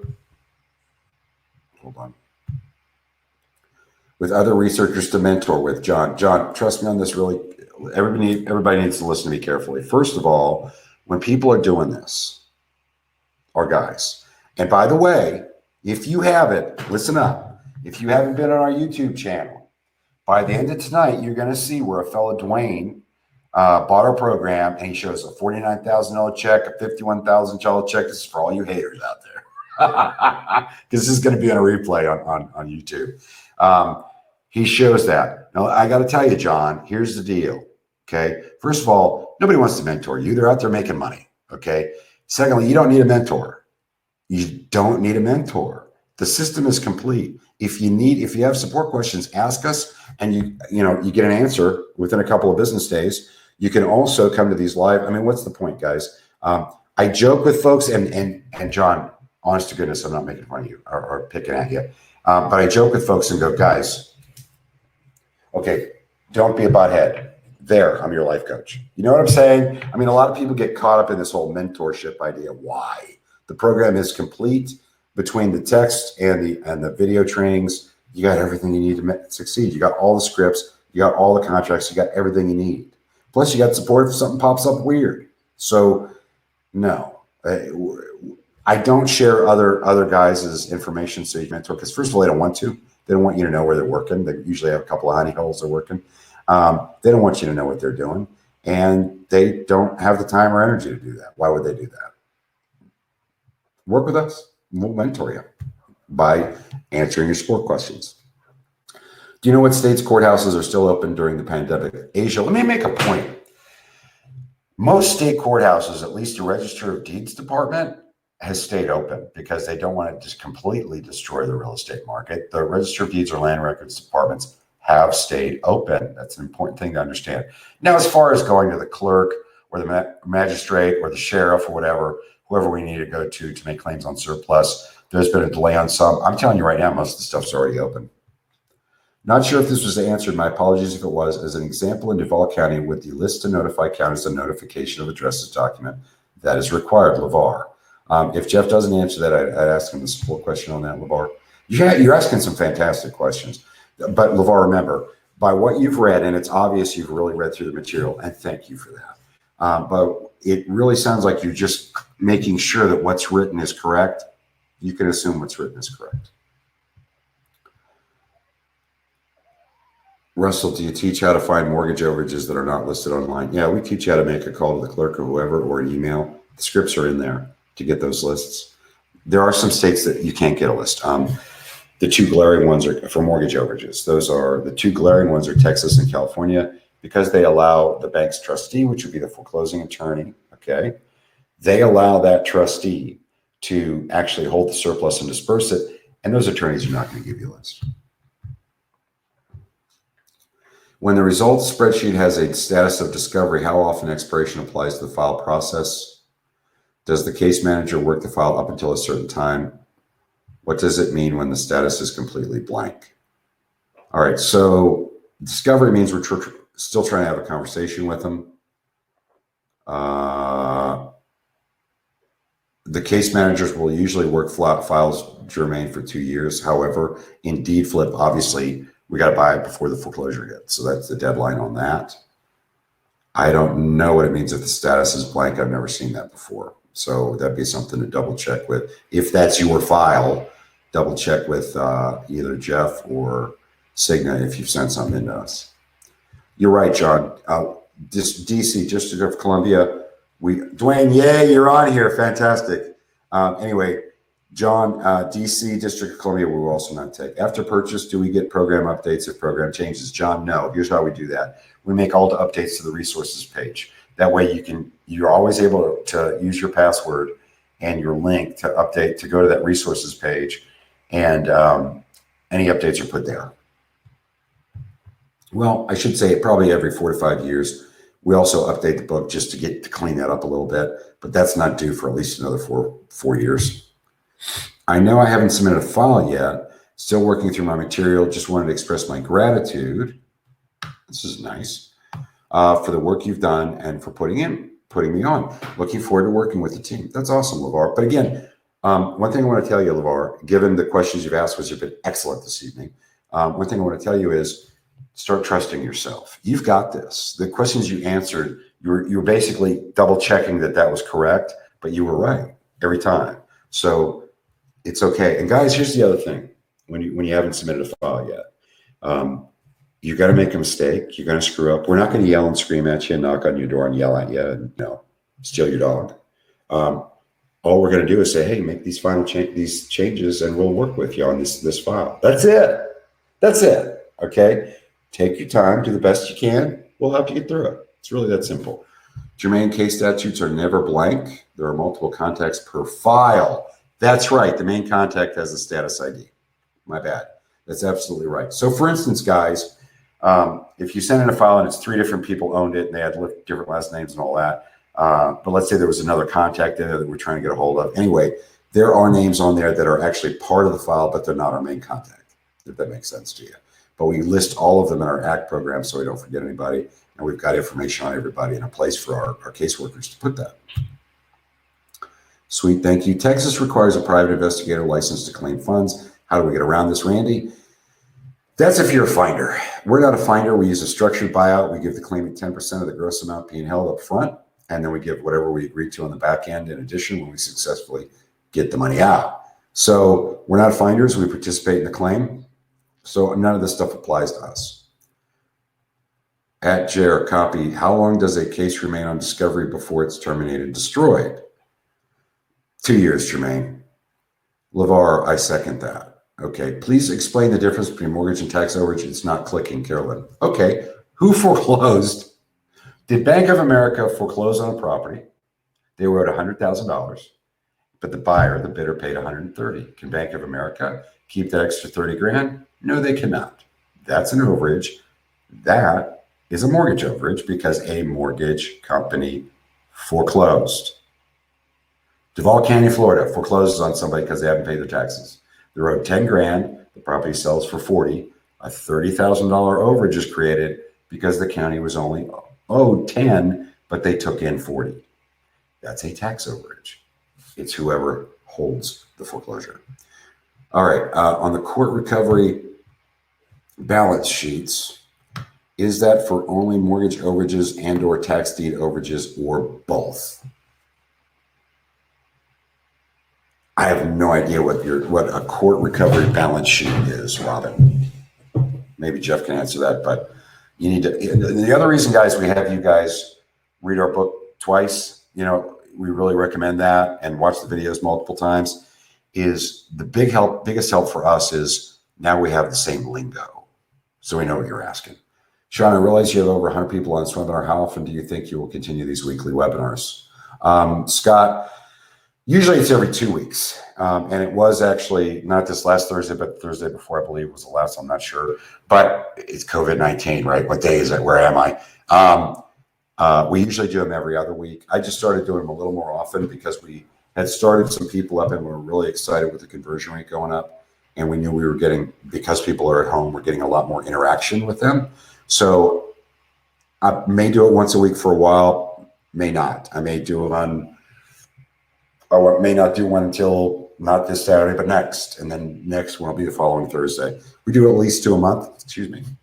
researchers to mentor with? John, trust me on this. Really, everybody needs to listen to me carefully. First of all, when people are doing this, our guys, and by the way, if you haven't, listen up. If you haven't been on our YouTube channel, by the end of tonight, you're going to see where a fellow Dwayne bought our program, and he shows a $49,000 check, a $51,000 check. This is for all you haters out there. This is going to be on a replay on YouTube. He shows that. Now, I got to tell you, John, here's the deal. Okay. First of all, nobody wants to mentor you. They're out there making money. Okay. Secondly, you don't need a mentor. You don't need a mentor. The system is complete. If you have support questions, ask us, and you get an answer within a couple of business days. You can also come to these live. I mean, what's the point, guys? I joke with folks, and John, honest to goodness, I'm not making fun of you or picking at you. But I joke with folks and go, guys, okay, don't be a butthead. There, I'm your life coach. You know what I'm saying? I mean, a lot of people get caught up in this whole mentorship idea. Why? The program is complete. between the text and the video trainings, you got everything you need to succeed. You got all the scripts, you got all the contracts, you got everything you need. Plus, you got support if something pops up weird. So, no, I don't share other guys' information so you can mentor, because first of all, they don't want to. They don't want you to know where they're working. They usually have a couple of honey holes they're working. They don't want you to know what they're doing, and they don't have the time or energy to do that. Why would they do that? Work with us. We'll mentor you by answering your support questions. Do you know what states' courthouses are still open during the pandemic? Asia, let me make a point. Most state courthouses, at least the Register of Deeds department, has stayed open because they don't want to just completely destroy the real estate market. The Register of Deeds or land records departments have stayed open. That's an important thing to understand. Now, as far as going to the clerk or the magistrate or the sheriff or whatever, whoever we need to go to make claims on surplus, there's been a delay on some. I'm telling you right now, most of the stuff's already open. Not sure if this was answered. My apologies if it was. As an example, in Duval County, would the list to notify count as a notification of addresses document that is required, LeVar? If Jeff doesn't answer that, I'd ask him the support question on that, LeVar. You're asking some fantastic questions. But LeVar, remember, by what you've read, and it's obvious you've really read through the material, and thank you for that. But it really sounds like you're just making sure that what's written is correct. You can assume what's written is correct. Russell, do you teach how to find mortgage overages that are not listed online? Yeah, we teach you how to make a call to the clerk or whoever, or an email. The scripts are in there to get those lists. There are some states that you can't get a list. The two glaring ones are for mortgage overages. The two glaring ones are Texas and California, because they allow the bank's trustee, which would be the foreclosing attorney, okay? They allow that trustee to actually hold the surplus and disperse it, and those attorneys are not going to give you a list. When the results spreadsheet has a status of discovery, how often expiration applies to the file process? Does the case manager work the file up until a certain time? What does it mean when the status is completely blank? All right, so discovery means we're still trying to have a conversation with them. The case managers will usually work flat files germane for 2 years. However, in DeedFlip, obviously, we got to buy it before the foreclosure hits. So that's the deadline on that. I don't know what it means if the status is blank. I've never seen that before. So that'd be something to double check with. If that's your file, double check with either Jeff or Cigna if you've sent something into us. You're right, John. DC, District of Columbia. Dwayne, yay, you're on here. Fantastic. Anyway, John, DC, District of Columbia, we will also not take. After purchase, do we get program updates if program changes? John, no. Here's how we do that. We make all the updates to the resources page. That way you're always able to use your password and your link to update, to go to that resources page, and any updates are put there. Well, I should say probably every 4 to 5 years. We also update the book just to clean that up a little bit, but that's not due for at least another four years. I know I haven't submitted a file yet. Still working through my material. Just wanted to express my gratitude. This is nice for the work you've done and for putting me on. Looking forward to working with the team. That's awesome, LeVar. But again, one thing I want to tell you, LeVar, given the questions you've asked, which have been excellent this evening, one thing I want to tell you is start trusting yourself. You've got this. The questions you answered, you're basically double checking that was correct, but you were right every time. So it's okay. And guys, here's the other thing. When you haven't submitted a file yet, you got to make a mistake. You're going to screw up. We're not going to yell and scream at you and knock on your door and yell at you and steal your dog. All we're going to do is say, hey, make these these changes, and we'll work with you on this file. That's it. That's it. Okay. Take your time. Do the best you can. We'll help you get through it. It's really that simple. Germane case statutes are never blank. There are multiple contacts per file. That's right. The main contact has a status ID. My bad. That's absolutely right. So for instance, guys, if you send in a file and it's 3 different people owned it and they had different last names and all that, but let's say there was another contact in there that we're trying to get a hold of. Anyway, there are names on there that are actually part of the file, but they're not our main contact, if that makes sense to you. But we list all of them in our ACT program so we don't forget anybody. And we've got information on everybody and a place for our caseworkers to put that. Sweet, thank you. Texas requires a private investigator license to claim funds. How do we get around this, Randy? That's if you're a finder. We're not a finder. We use a structured buyout. We give the claimant 10% of the gross amount being held up front, and then we give whatever we agreed to on the back end in addition when we successfully get the money out. So we're not finders. We participate in the claim. So none of this stuff applies to us. At Jer, copy. How long does a case remain on discovery before it's terminated and destroyed? 2 years, Jermaine. LeVar, I second that. Okay, please explain the difference between mortgage and tax overage. It's not clicking, Carolyn. Okay, who foreclosed? Did Bank of America foreclose on a property? They were at $100,000, but the buyer, the bidder, paid $130,000. Can Bank of America keep that extra 30 grand? No, they cannot. That's an overage. That is a mortgage overage because a mortgage company foreclosed. Duval County, Florida forecloses on somebody because they haven't paid their taxes. They're owed 10 grand. The property sells for 40. A $30,000 overage is created because the county was only owed 10, but they took in 40. That's a tax overage. It's whoever holds the foreclosure. All right. On the court recovery balance sheets, is that for only mortgage overages and or tax deed overages or both? I have no idea what a court recovery balance sheet is, Robin. Maybe Jeff can answer that, but you need to. The other reason, guys, we have you guys read our book twice. You know, we really recommend that, and watch the videos multiple times. Is the biggest help for us is now we have the same lingo, so we know what you're asking. Sean, I realize you have over 100 people on this webinar. How often do you think you will continue these weekly webinars? Scott. Usually it's every 2 weeks. And it was actually not this last Thursday, but Thursday before, I believe was the last, I'm not sure. But it's COVID-19, right? What day is it? Where am I? We usually do them every other week. I just started doing them a little more often because we had started some people up and we were really excited with the conversion rate going up. And we knew we were getting, because people are at home, we're getting a lot more interaction with them. So I may do it once a week for a while, may not. I may do it on, or may not do one until not this Saturday, but next. And then next one will be the following Thursday. We do at least 2 a month,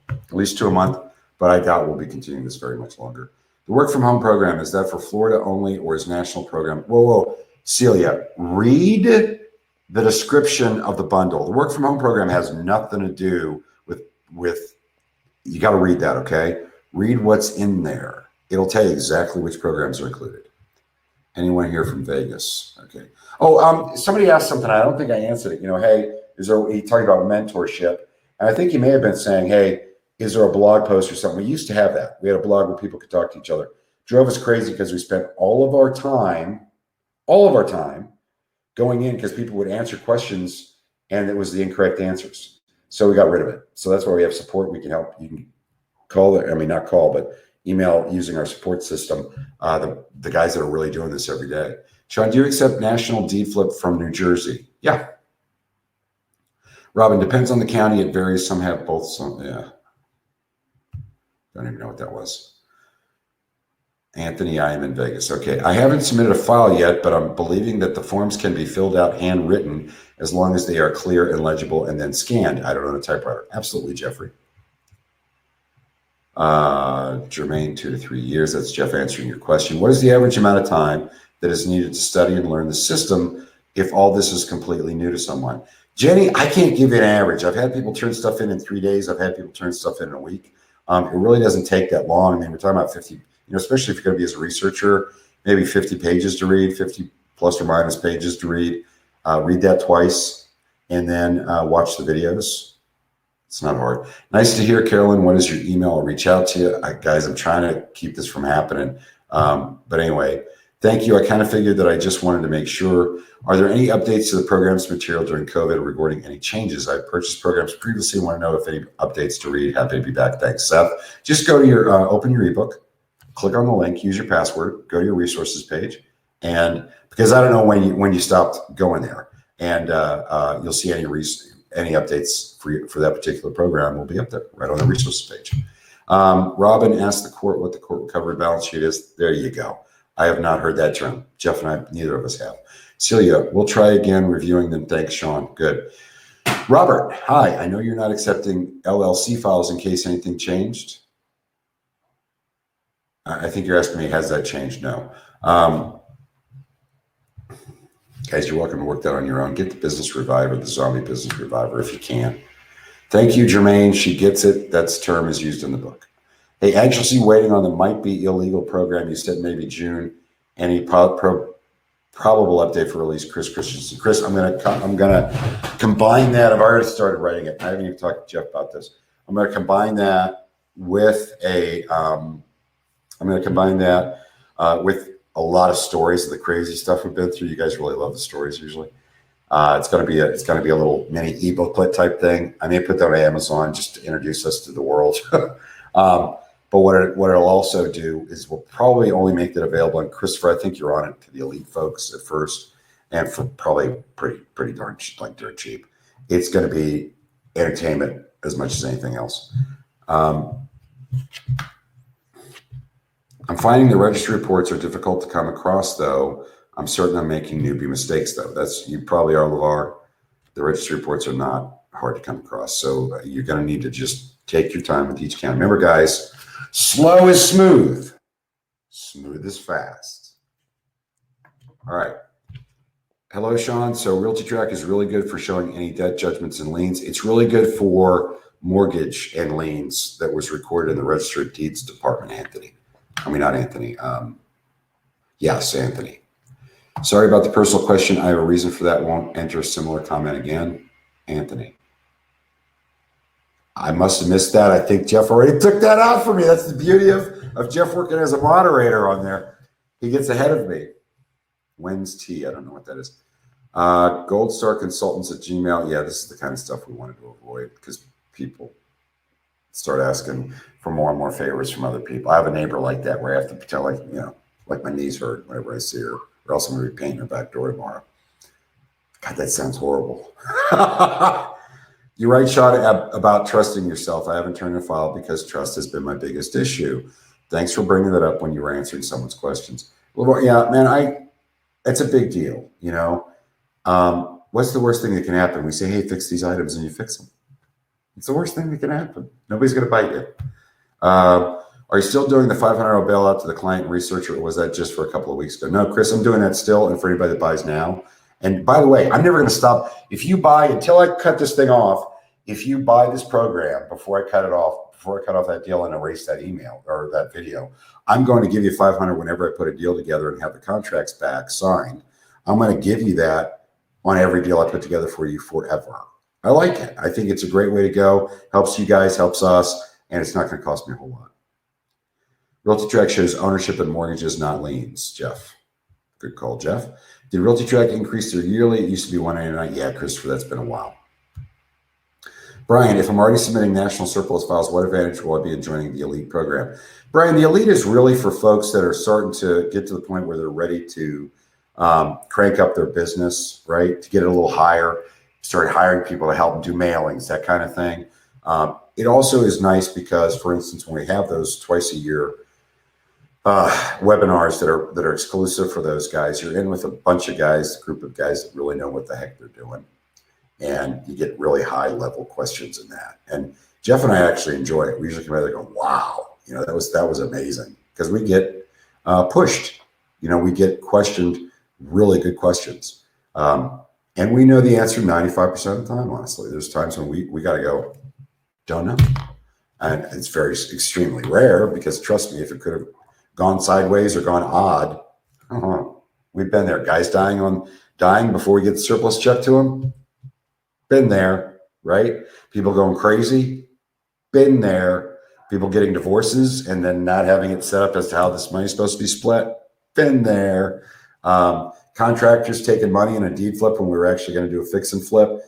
at least 2 a month, but I doubt we'll be continuing this very much longer. The work from home program, is that for Florida only or is national program? Whoa, Celia, read the description of the bundle. The work from home program has nothing to do with you got to read that, okay? Read what's in there. It'll tell you exactly which programs are included. Anyone here from Vegas? Okay. Oh, somebody asked something. I don't think I answered it. You know, hey, he talked about mentorship. And I think he may have been saying, hey, is there a blog post or something? We used to have that. We had a blog where people could talk to each other. Drove us crazy because we spent all of our time going in because people would answer questions and it was the incorrect answers. So we got rid of it. So that's why we have support. We can help. You can call it. I mean, not call, but email using our support system, the guys that are really doing this every day. Sean, do you accept national DFlip from New Jersey? Yeah. Robin, depends on the county. It varies. Some have both. Some, yeah. Don't even know what that was. Anthony, I am in Vegas. Okay. I haven't submitted a file yet, but I'm believing that the forms can be filled out handwritten as long as they are clear and legible and then scanned. I don't know the typewriter. Absolutely, Jeffrey. Jermaine, 2 to 3 years. That's Jeff answering your question. What is the average amount of time that is needed to study and learn the system if all this is completely new to someone? Jenny, I can't give you an average. I've had people turn stuff in 3 days. I've had people turn stuff in a week. It really doesn't take that long. I mean, we're talking about 50, you know, especially if you're going to be as a researcher, maybe 50 pages to read, 50 plus or minus pages to read. Read that twice and then watch the videos. It's not hard. Nice to hear, Carolyn. What is your email? I'll reach out to you. Guys, I'm trying to keep this from happening. But anyway, thank you. I kind of figured that I just wanted to make sure. Are there any updates to the program's material during COVID regarding any changes? I purchased programs previously. Want to know if any updates to read. Happy to be back. Thanks, Seth. Just go to your, open your ebook, click on the link, use your password, go to your resources page. And because I don't know when you stopped going there, and you'll see any updates for that particular program will be up there right on the resources page. Robin asked the court what the court recovery balance sheet is. There you go. I have not heard that term. Jeff and I, neither of us have. Celia, we'll try again reviewing them. Thanks, Sean. Good. Robert, hi. I know you're not accepting LLC files in case anything changed. I think you're asking me, has that changed? No. Guys, you're welcome to work that on your own. Get the Business Reviver, the Zombie Business Reviver, if you can. Thank you, Jermaine. She gets it. That term is used in the book. Hey, anxiously waiting on the might be illegal program. You said maybe June. Any probable update for release, Chris Christensen. Chris, I'm gonna combine that. I've already started writing it. I haven't even talked to Jeff about this. I'm gonna combine that with with a lot of stories of the crazy stuff we've been through. You guys really love the stories usually. It's gonna be a little mini e-booklet type thing. I may put that on Amazon just to introduce us to the world. But what it'll also do is we'll probably only make that available. And Christopher, I think you're on it to the elite folks at first, and for probably pretty darn cheap, like dirt cheap. It's going to be entertainment as much as anything else. I'm finding the registry reports are difficult to come across, though. I'm certain I'm making newbie mistakes, though. You probably are, LeVar. The registry reports are not hard to come across, so you're going to need to just take your time with each count. Remember, guys. Slow is smooth. Smooth is fast. All right. Hello, Sean. So Realty Track is really good for showing any debt judgments and liens. It's really good for mortgage and liens that was recorded in the Register of Deeds Department, Anthony. I mean, not Anthony. Yes, Anthony. Sorry about the personal question. I have a reason for that. Won't enter a similar comment again. Anthony. I must have missed that. I think Jeff already took that out for me. That's the beauty of Jeff working as a moderator on there. He gets ahead of me. When's tea? I don't know what that is. Gold Star Consultants at Gmail. Yeah, this is the kind of stuff we wanted to avoid because people start asking for more and more favors from other people. I have a neighbor like that where I have to pretend like my knees hurt whenever I see her, or else I'm going to be painting her back door tomorrow. God, that sounds horrible. You're right, Sean, about trusting yourself. I haven't turned in a file because trust has been my biggest issue. Thanks for bringing that up when you were answering someone's questions. Well, yeah, man, it's a big deal, you know. What's the worst thing that can happen? We say, hey, fix these items, and you fix them. It's the worst thing that can happen. Nobody's going to bite you. Are you still doing the $500 bailout to the client and researcher, or was that just for a couple of weeks ago? No, Chris, I'm doing that still, and for anybody that buys now. And by the way, I'm never going to stop. If you buy, until I cut this thing off, if you buy this program before I cut off that deal and erase that email or that video, I'm going to give you $500 whenever I put a deal together and have the contracts back signed. I'm going to give you that on every deal I put together for you forever. I like it. I think it's a great way to go. Helps you guys, helps us, and it's not going to cost me a whole lot. Realty Track shows ownership and mortgages, not liens, Jeff. Good call, Jeff. Did Realty Track increase their yearly? It used to be $199. Yeah, Christopher, that's been a while. Brian, if I'm already submitting national surplus files, what advantage will I be in joining the elite program? Brian, the elite is really for folks that are starting to get to the point where they're ready to crank up their business, right? To get it a little higher, start hiring people to help them do mailings, that kind of thing. It also is nice because, for instance, when we have those twice a year webinars that are exclusive for those guys, you're in with a bunch of guys, a group of guys that really know what the heck they're doing. And you get really high level questions in that. And Jeff and I actually enjoy it. We usually come out there and go, wow, you know, that was amazing. Because we get pushed, you know, we get questioned, really good questions. And we know the answer 95% of the time, honestly. There's times when we got to go, don't know. And it's extremely rare because trust me, if it could have gone sideways or gone odd, we've been there. Guys dying before we get the surplus check to them. Been there, right? People going crazy. Been there. People getting divorces and then not having it set up as to how this money is supposed to be split. Been there. Contractors taking money in a deed flip when we were actually going to do a fix and flip.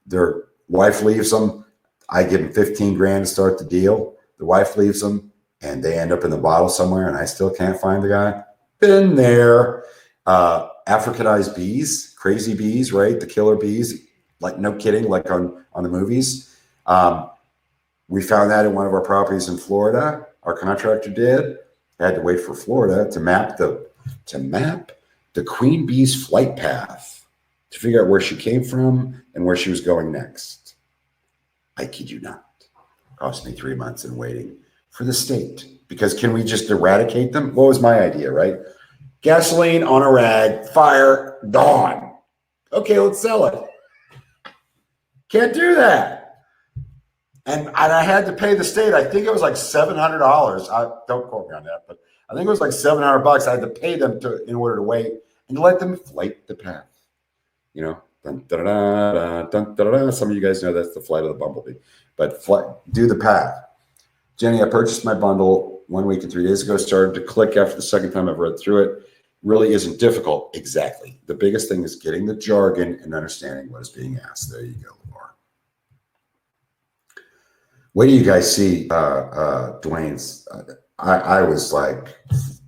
Their wife leaves them. I give them 15 grand to start the deal. The wife leaves them and they end up in the bottle somewhere and I still can't find the guy. Been there. Africanized bees, crazy bees, right? The killer bees, like no kidding, like on the movies. We found that in one of our properties in Florida. Our contractor did. Had to wait for Florida to map the queen bee's flight path to figure out where she came from and where she was going next. I kid you not. It cost me 3 months in waiting for the state. Because can we just eradicate them? What was my idea, right? Gasoline on a rag, fire, gone. Okay, let's sell it. Can't do that. And I had to pay the state. I think it was like $700. Don't quote me on that, but I think it was like $700. I had to pay them in order to wait and to let them flight the path. You know, dun, da, da, da, dun, da, da, da. Some of you guys know that's the flight of the bumblebee. But do the path. Jenny, I purchased my bundle 1 week and 3 days ago. Started to click after the second time I've read through it. Really isn't difficult. Exactly. The biggest thing is getting the jargon and understanding what is being asked. There you go, Lamar. Wait do you guys see Dwayne's? I was like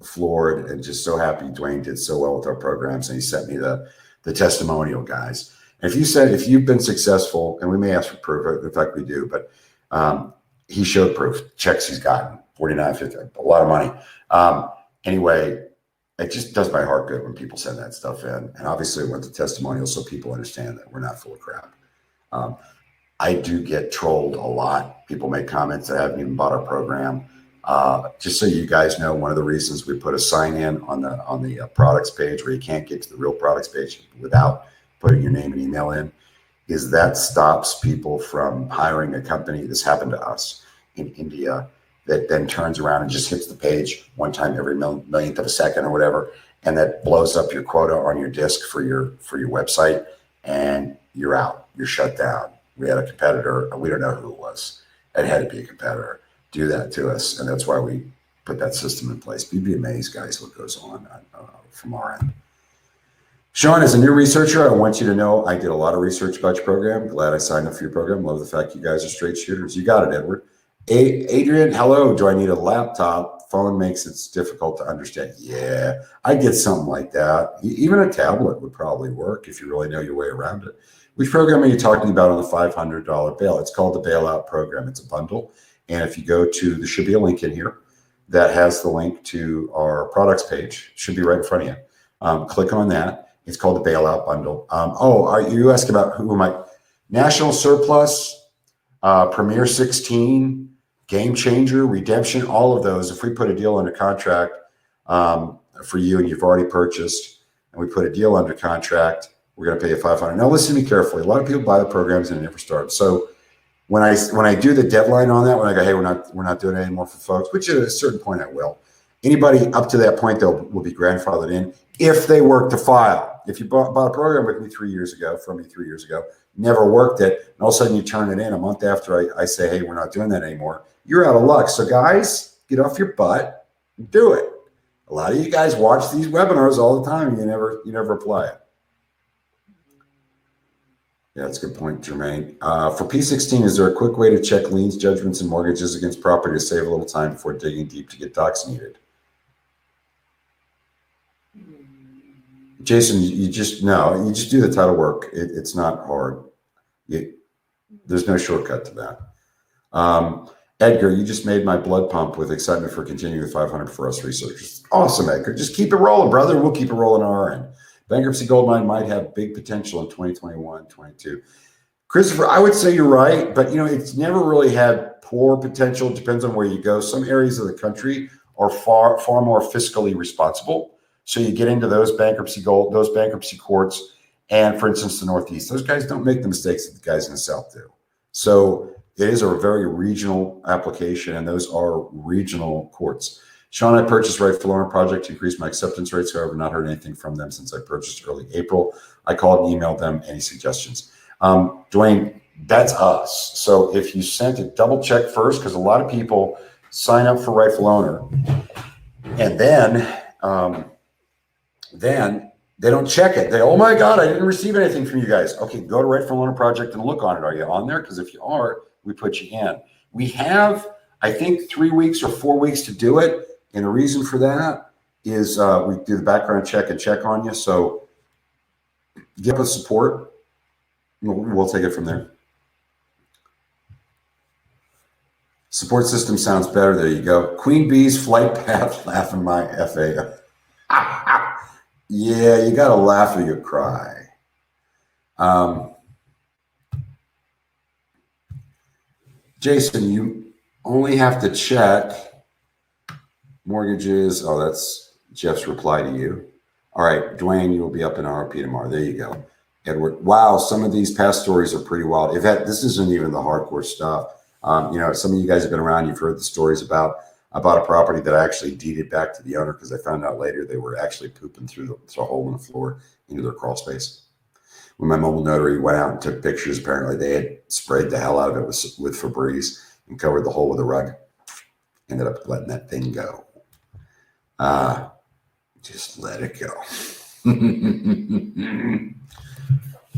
floored and just so happy Dwayne did so well with our programs, and he sent me the testimonial, guys. And if you've been successful, and we may ask for proof, in fact we do, but he showed proof, checks he's gotten, $49.50, a lot of money. Anyway, it just does my heart good when people send that stuff in. And obviously it went to testimonials so people understand that we're not full of crap. I do get trolled a lot. People make comments that haven't even bought our program. Just so you guys know, one of the reasons we put a sign in on the products page where you can't get to the real products page without putting your name and email in is that stops people from hiring a company. This happened to us in India that then turns around and just hits the page one time every millionth of a second or whatever, and that blows up your quota on your disk for your website, and you're out. You're shut down. We had a competitor. We don't know who it was. It had to be a competitor. Do that to us, and that's why we put that system in place. You'd be amazed, guys, what goes on from our end. Sean, as a new researcher, I want you to know I did a lot of research about your program. Glad I signed up for your program. Love the fact you guys are straight shooters. You got it, Edward. Adrian, hello. Do I need a laptop? Phone makes it difficult to understand. Yeah, I get something like that. Even a tablet would probably work if you really know your way around it. Which program are you talking about on the $500 bail? It's called the Bailout Program. It's a bundle. And if you go to, there should be a link in here that has the link to our products page. It should be right in front of you. Click on that. It's called the Bailout Bundle. Are you asking about who am I? National Surplus, Premier 16, Game Changer, Redemption, all of those. If we put a deal under contract for you and you've already purchased, and we put a deal under contract, we're going to pay you $500. Now, listen to me carefully. A lot of people buy the programs and it never starts. So when I do the deadline on that, when I go, hey, we're not doing it anymore for folks, which at a certain point I will. Anybody up to that point, though, will be grandfathered in if they work to file. If you bought a program with me 3 years ago, never worked it, and all of a sudden you turn it in a month after I say, hey, we're not doing that anymore, you're out of luck. So guys, get off your butt and do it. A lot of you guys watch these webinars all the time and you never apply it. Yeah, that's a good point, Jermaine. For P16, is there a quick way to check liens, judgments, and mortgages against property to save a little time before digging deep to get docs needed? Jason, you just do the title work. It's not hard. There's no shortcut to that. Edgar, you just made my blood pump with excitement for continuing the 500 for us researchers. Awesome, Edgar. Just keep it rolling, brother. We'll keep it rolling on our end. Bankruptcy Goldmine might have big potential in 2021, 22. Christopher, I would say you're right, but it's never really had poor potential. It depends on where you go. Some areas of the country are far more fiscally responsible. So you get into those bankruptcy courts, and for instance, the Northeast, those guys don't make the mistakes that the guys in the South do. So it is a very regional application, and those are regional courts. Sean, I purchased Rightful Owner Project to increase my acceptance rates. However, not heard anything from them since I purchased early April. I called and emailed them. Any suggestions? Dwayne, that's us. So if you sent it, double check first, because a lot of people sign up for Rightful Owner, and then they don't check it. Oh my God, I didn't receive anything from you guys. Okay, go to Rightful Owner Project and look on it. Are you on there? Because if you are, we put you in. We have, I think, 3 weeks or 4 weeks to do it. And the reason for that is we do the background check and check on you. So give us support. We'll take it from there. Support system sounds better. There you go. Queen Bee's flight path, laughing my FA. Yeah, you got to laugh or you cry. Jason, you only have to check mortgages. Oh, that's Jeff's reply to you. All right, Dwayne, you will be up in RP tomorrow. There you go. Edward, wow, some of these past stories are pretty wild. This isn't even the hardcore stuff. You know, some of you guys have been around. You've heard the stories about I bought a property that I actually deeded back to the owner because I found out later they were actually pooping through a hole in the floor into their crawl space. When my mobile notary went out and took pictures, apparently they had sprayed the hell out of it with Febreze and covered the hole with a rug. Ended up letting that thing go. Just let it go.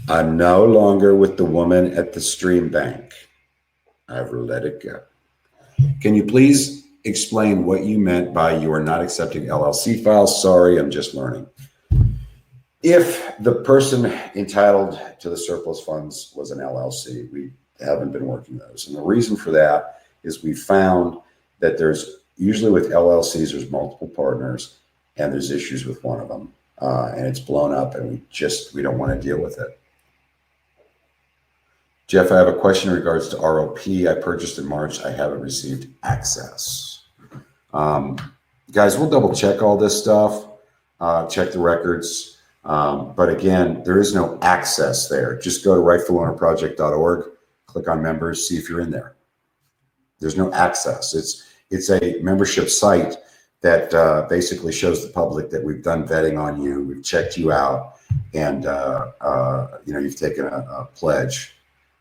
I'm no longer with the woman at the stream bank. I've let it go. Can you please explain what you meant by you are not accepting LLC files? Sorry, I'm just learning. If the person entitled to the surplus funds was an LLC, we haven't been working those. And the reason for that is we found that there's usually with LLCs, there's multiple partners and there's issues with one of them. And it's blown up and we don't want to deal with it. Jeff, I have a question in regards to ROP. I purchased in March. I haven't received access. Guys, we'll double check all this stuff, check the records. But again, there is no access there. Just go to rightfulownerproject.org, click on members, see if you're in there. There's no access. It's a membership site that basically shows the public that we've done vetting on you, we've checked you out, and you've taken a pledge.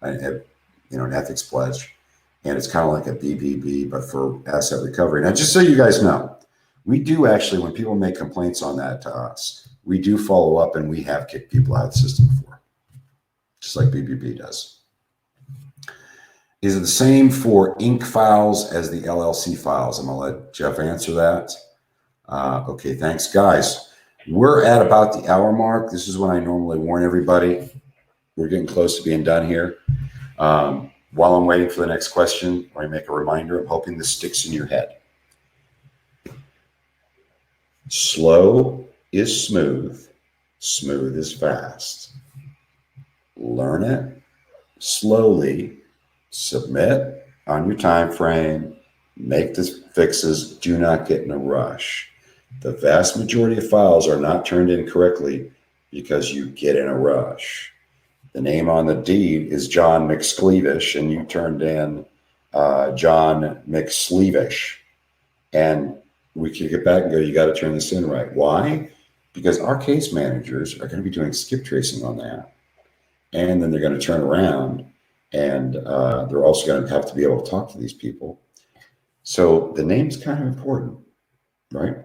An ethics pledge, and it's kind of like a BBB, but for asset recovery. Now, just so you guys know, we do actually, when people make complaints on that to us, we do follow up, and we have kicked people out of the system before, just like BBB does. Is it the same for Inc. files as the LLC files? I'm going to let Jeff answer that. Okay, thanks, guys. We're at about the hour mark. This is when I normally warn everybody. We're getting close to being done here. While I'm waiting for the next question, let me make a reminder. I'm hoping this sticks in your head. Slow is smooth. Smooth is fast. Learn it slowly. Submit on your time frame. Make the fixes. Do not get in a rush. The vast majority of files are not turned in correctly because you get in a rush. The name on the deed is John McScleavish, and you turned in John McSleavish. And we kick it back and go, you got to turn this in right. Why? Because our case managers are going to be doing skip tracing on that. And then they're going to turn around and they're also going to have to be able to talk to these people. So the name's kind of important, right?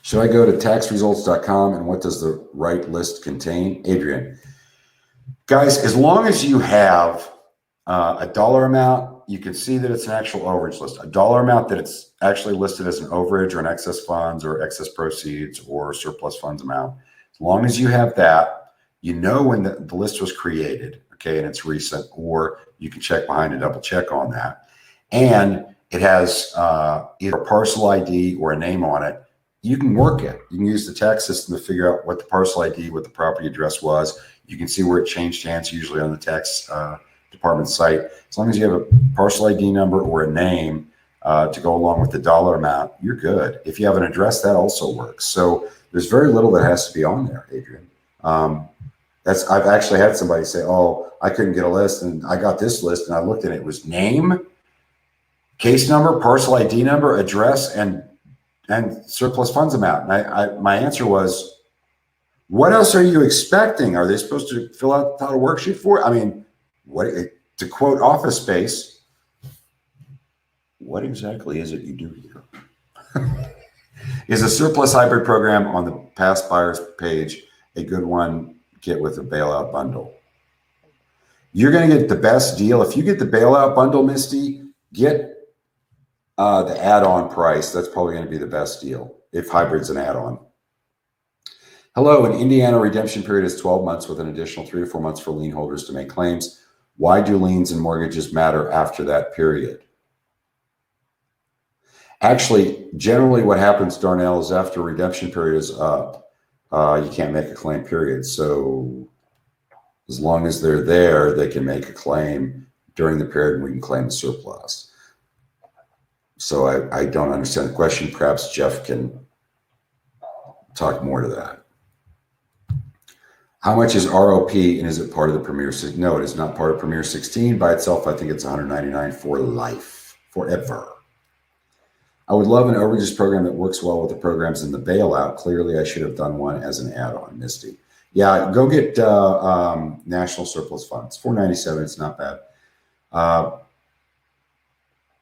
Should I go to taxresults.com and what does the right list contain? Adrian. Guys, as long as you have a dollar amount, you can see that it's an actual overage list. A dollar amount that it's actually listed as an overage or an excess funds or excess proceeds or surplus funds amount. As long as you have that, you know when the list was created, okay, and it's recent, or you can check behind and double check on that. And it has either a parcel ID or a name on it. You can work it. You can use the tax system to figure out what the parcel ID, what the property address was. You can see where it changed hands, usually on the tax department site. As long as you have a parcel ID number or a name to go along with the dollar amount, you're good. If you have an address, that also works. So there's very little that has to be on there, Adrian. I've actually had somebody say, oh, I couldn't get a list, and I got this list, and I looked at it. It was name, case number, parcel ID number, address, and surplus funds amount. And my answer was, what else are you expecting? Are they supposed to fill out a worksheet for it? I mean, to quote Office Space, what exactly is it you do here? Is a surplus hybrid program on the past buyers page a good one? Get with a bailout bundle. You're going to get the best deal. If you get the bailout bundle, Misty, get the add-on price. That's probably going to be the best deal if hybrid's an add-on. Hello, in Indiana, redemption period is 12 months with an additional 3 to 4 months for lien holders to make claims. Why do liens and mortgages matter after that period? Actually, generally what happens, Darnell, is after redemption period is up, you can't make a claim, period. So as long as they're there, they can make a claim during the period and we can claim the surplus. So I don't understand the question. Perhaps Jeff can talk more to that. How much is ROP and is it part of the Premier 16? No, it is not part of Premier 16 by itself. I think it's $199 for life, forever. I would love an overages program that works well with the programs in the bailout. Clearly, I should have done one as an add-on, Misty. Yeah, go get National Surplus Funds. $497, it's not bad.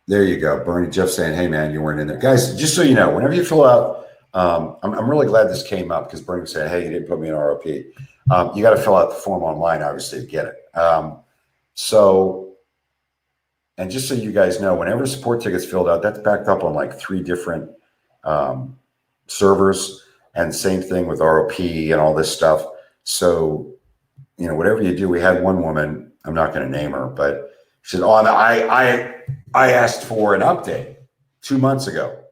There you go. Bernie, Jeff saying, hey, man, you weren't in there. Guys, just so you know, whenever you fill out, I'm really glad this came up because Bernie was saying, hey, you didn't put me in ROP. You got to fill out the form online, obviously, to get it. And just so you guys know, whenever support ticket's filled out, that's backed up on like 3 different servers, and same thing with ROP and all this stuff. So, you know, whatever you do, we had one woman, I'm not going to name her, but she said, oh, I asked for an update 2 months ago.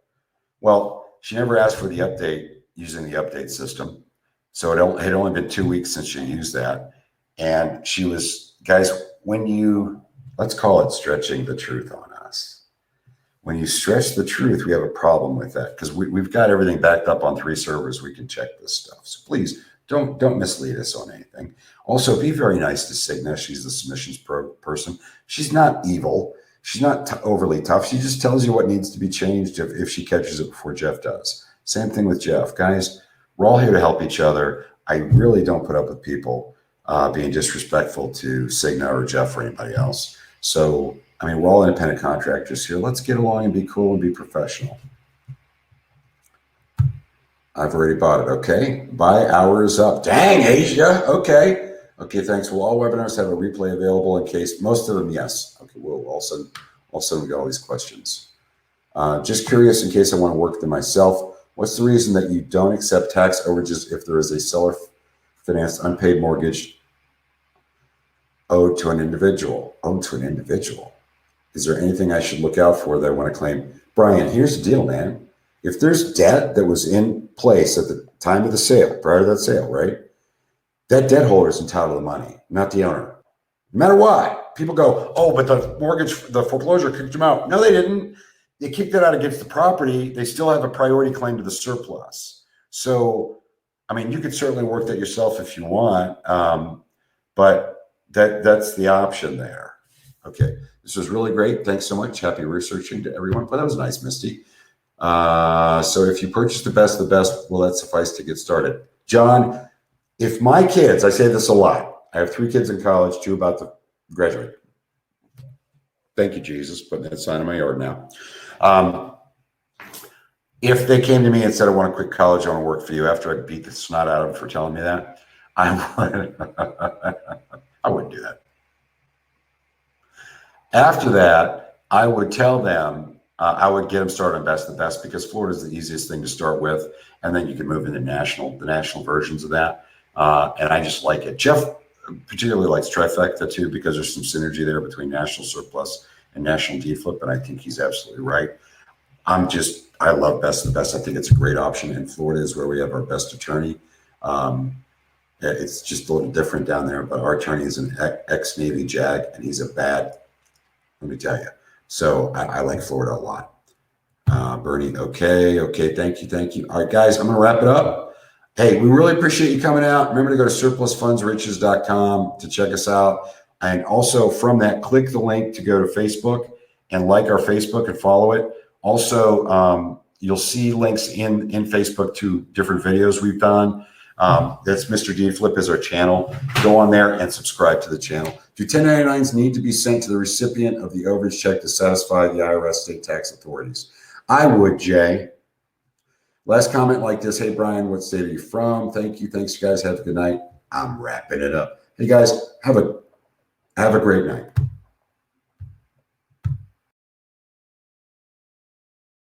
Well, she never asked for the update using the update system. So it had only been 2 weeks since she used that. And she was, guys, when you, let's call it stretching the truth on us. When you stretch the truth, we have a problem with that because we've got everything backed up on 3 servers. We can check this stuff. So please don't mislead us on anything. Also, be very nice to Cigna. She's the submissions person. She's not evil. She's not overly tough. She just tells you what needs to be changed if she catches it before Jeff does. Same thing with Jeff. Guys, we're all here to help each other. I really don't put up with people being disrespectful to Cigna or Jeff or anybody else. So, I mean, we're all independent contractors here. Let's get along and be cool and be professional. I've already bought it. Okay. Buy hours up. Dang, Asia. Okay. Okay, thanks. Will all webinars have a replay available in case? Most of them, yes. Okay, we'll also get all these questions. Just curious, in case I want to work them myself, what's the reason that you don't accept tax overages if there is a seller financed unpaid mortgage owed to an individual? Owed to an individual. Is there anything I should look out for that I want to claim? Brian, here's the deal, man. If there's debt that was in place at the time of the sale, prior to that sale, right? That debt holder is entitled to the money, not the owner. No matter what, people go, oh, but the foreclosure kicked them out. No, they didn't. They kicked it out against the property. They still have a priority claim to the surplus. So, I mean, you could certainly work that yourself if you want, but that's the option there. Okay, this was really great. Thanks so much. Happy researching to everyone. But that was nice, Misty. So if you purchase the best, will that suffice to get started? John, if my kids, I say this a lot, I have 3 kids in college, 2 about to graduate. Thank you, Jesus, putting that sign in my yard now. If they came to me and said, I want to quit college, I want to work for you, after I beat the snot out of them for telling me that, I wouldn't do that. After that, I would tell them, I would get them started on Best of the Best because Florida is the easiest thing to start with. And then you can move into the national versions of that. And I just like it. Jeff particularly likes Trifecta too, because there's some synergy there between National Surplus and National DFlip. And I think he's absolutely right. I love Best of the Best. I think it's a great option. And Florida is where we have our best attorney. It's just a little different down there, but our attorney is an ex-Navy JAG and he's a bad, let me tell you. So I like Florida a lot. Bernie, okay, thank you. All right, guys, I'm going to wrap it up. Hey, we really appreciate you coming out. Remember to go to SurplusFundsRiches.com to check us out. And also from that, click the link to go to Facebook and like our Facebook and follow it. Also, you'll see links in Facebook to different videos we've done. That's MrDeedflip is our channel. Go on there and subscribe to the channel. Do 1099s need to be sent to the recipient of the overage check to satisfy the IRS state tax authorities? I would, Jay. Last comment like this. Hey, Brian, what state are you from? Thank you. Thanks, you guys. Have a good night. I'm wrapping it up. Hey, guys, have a great night.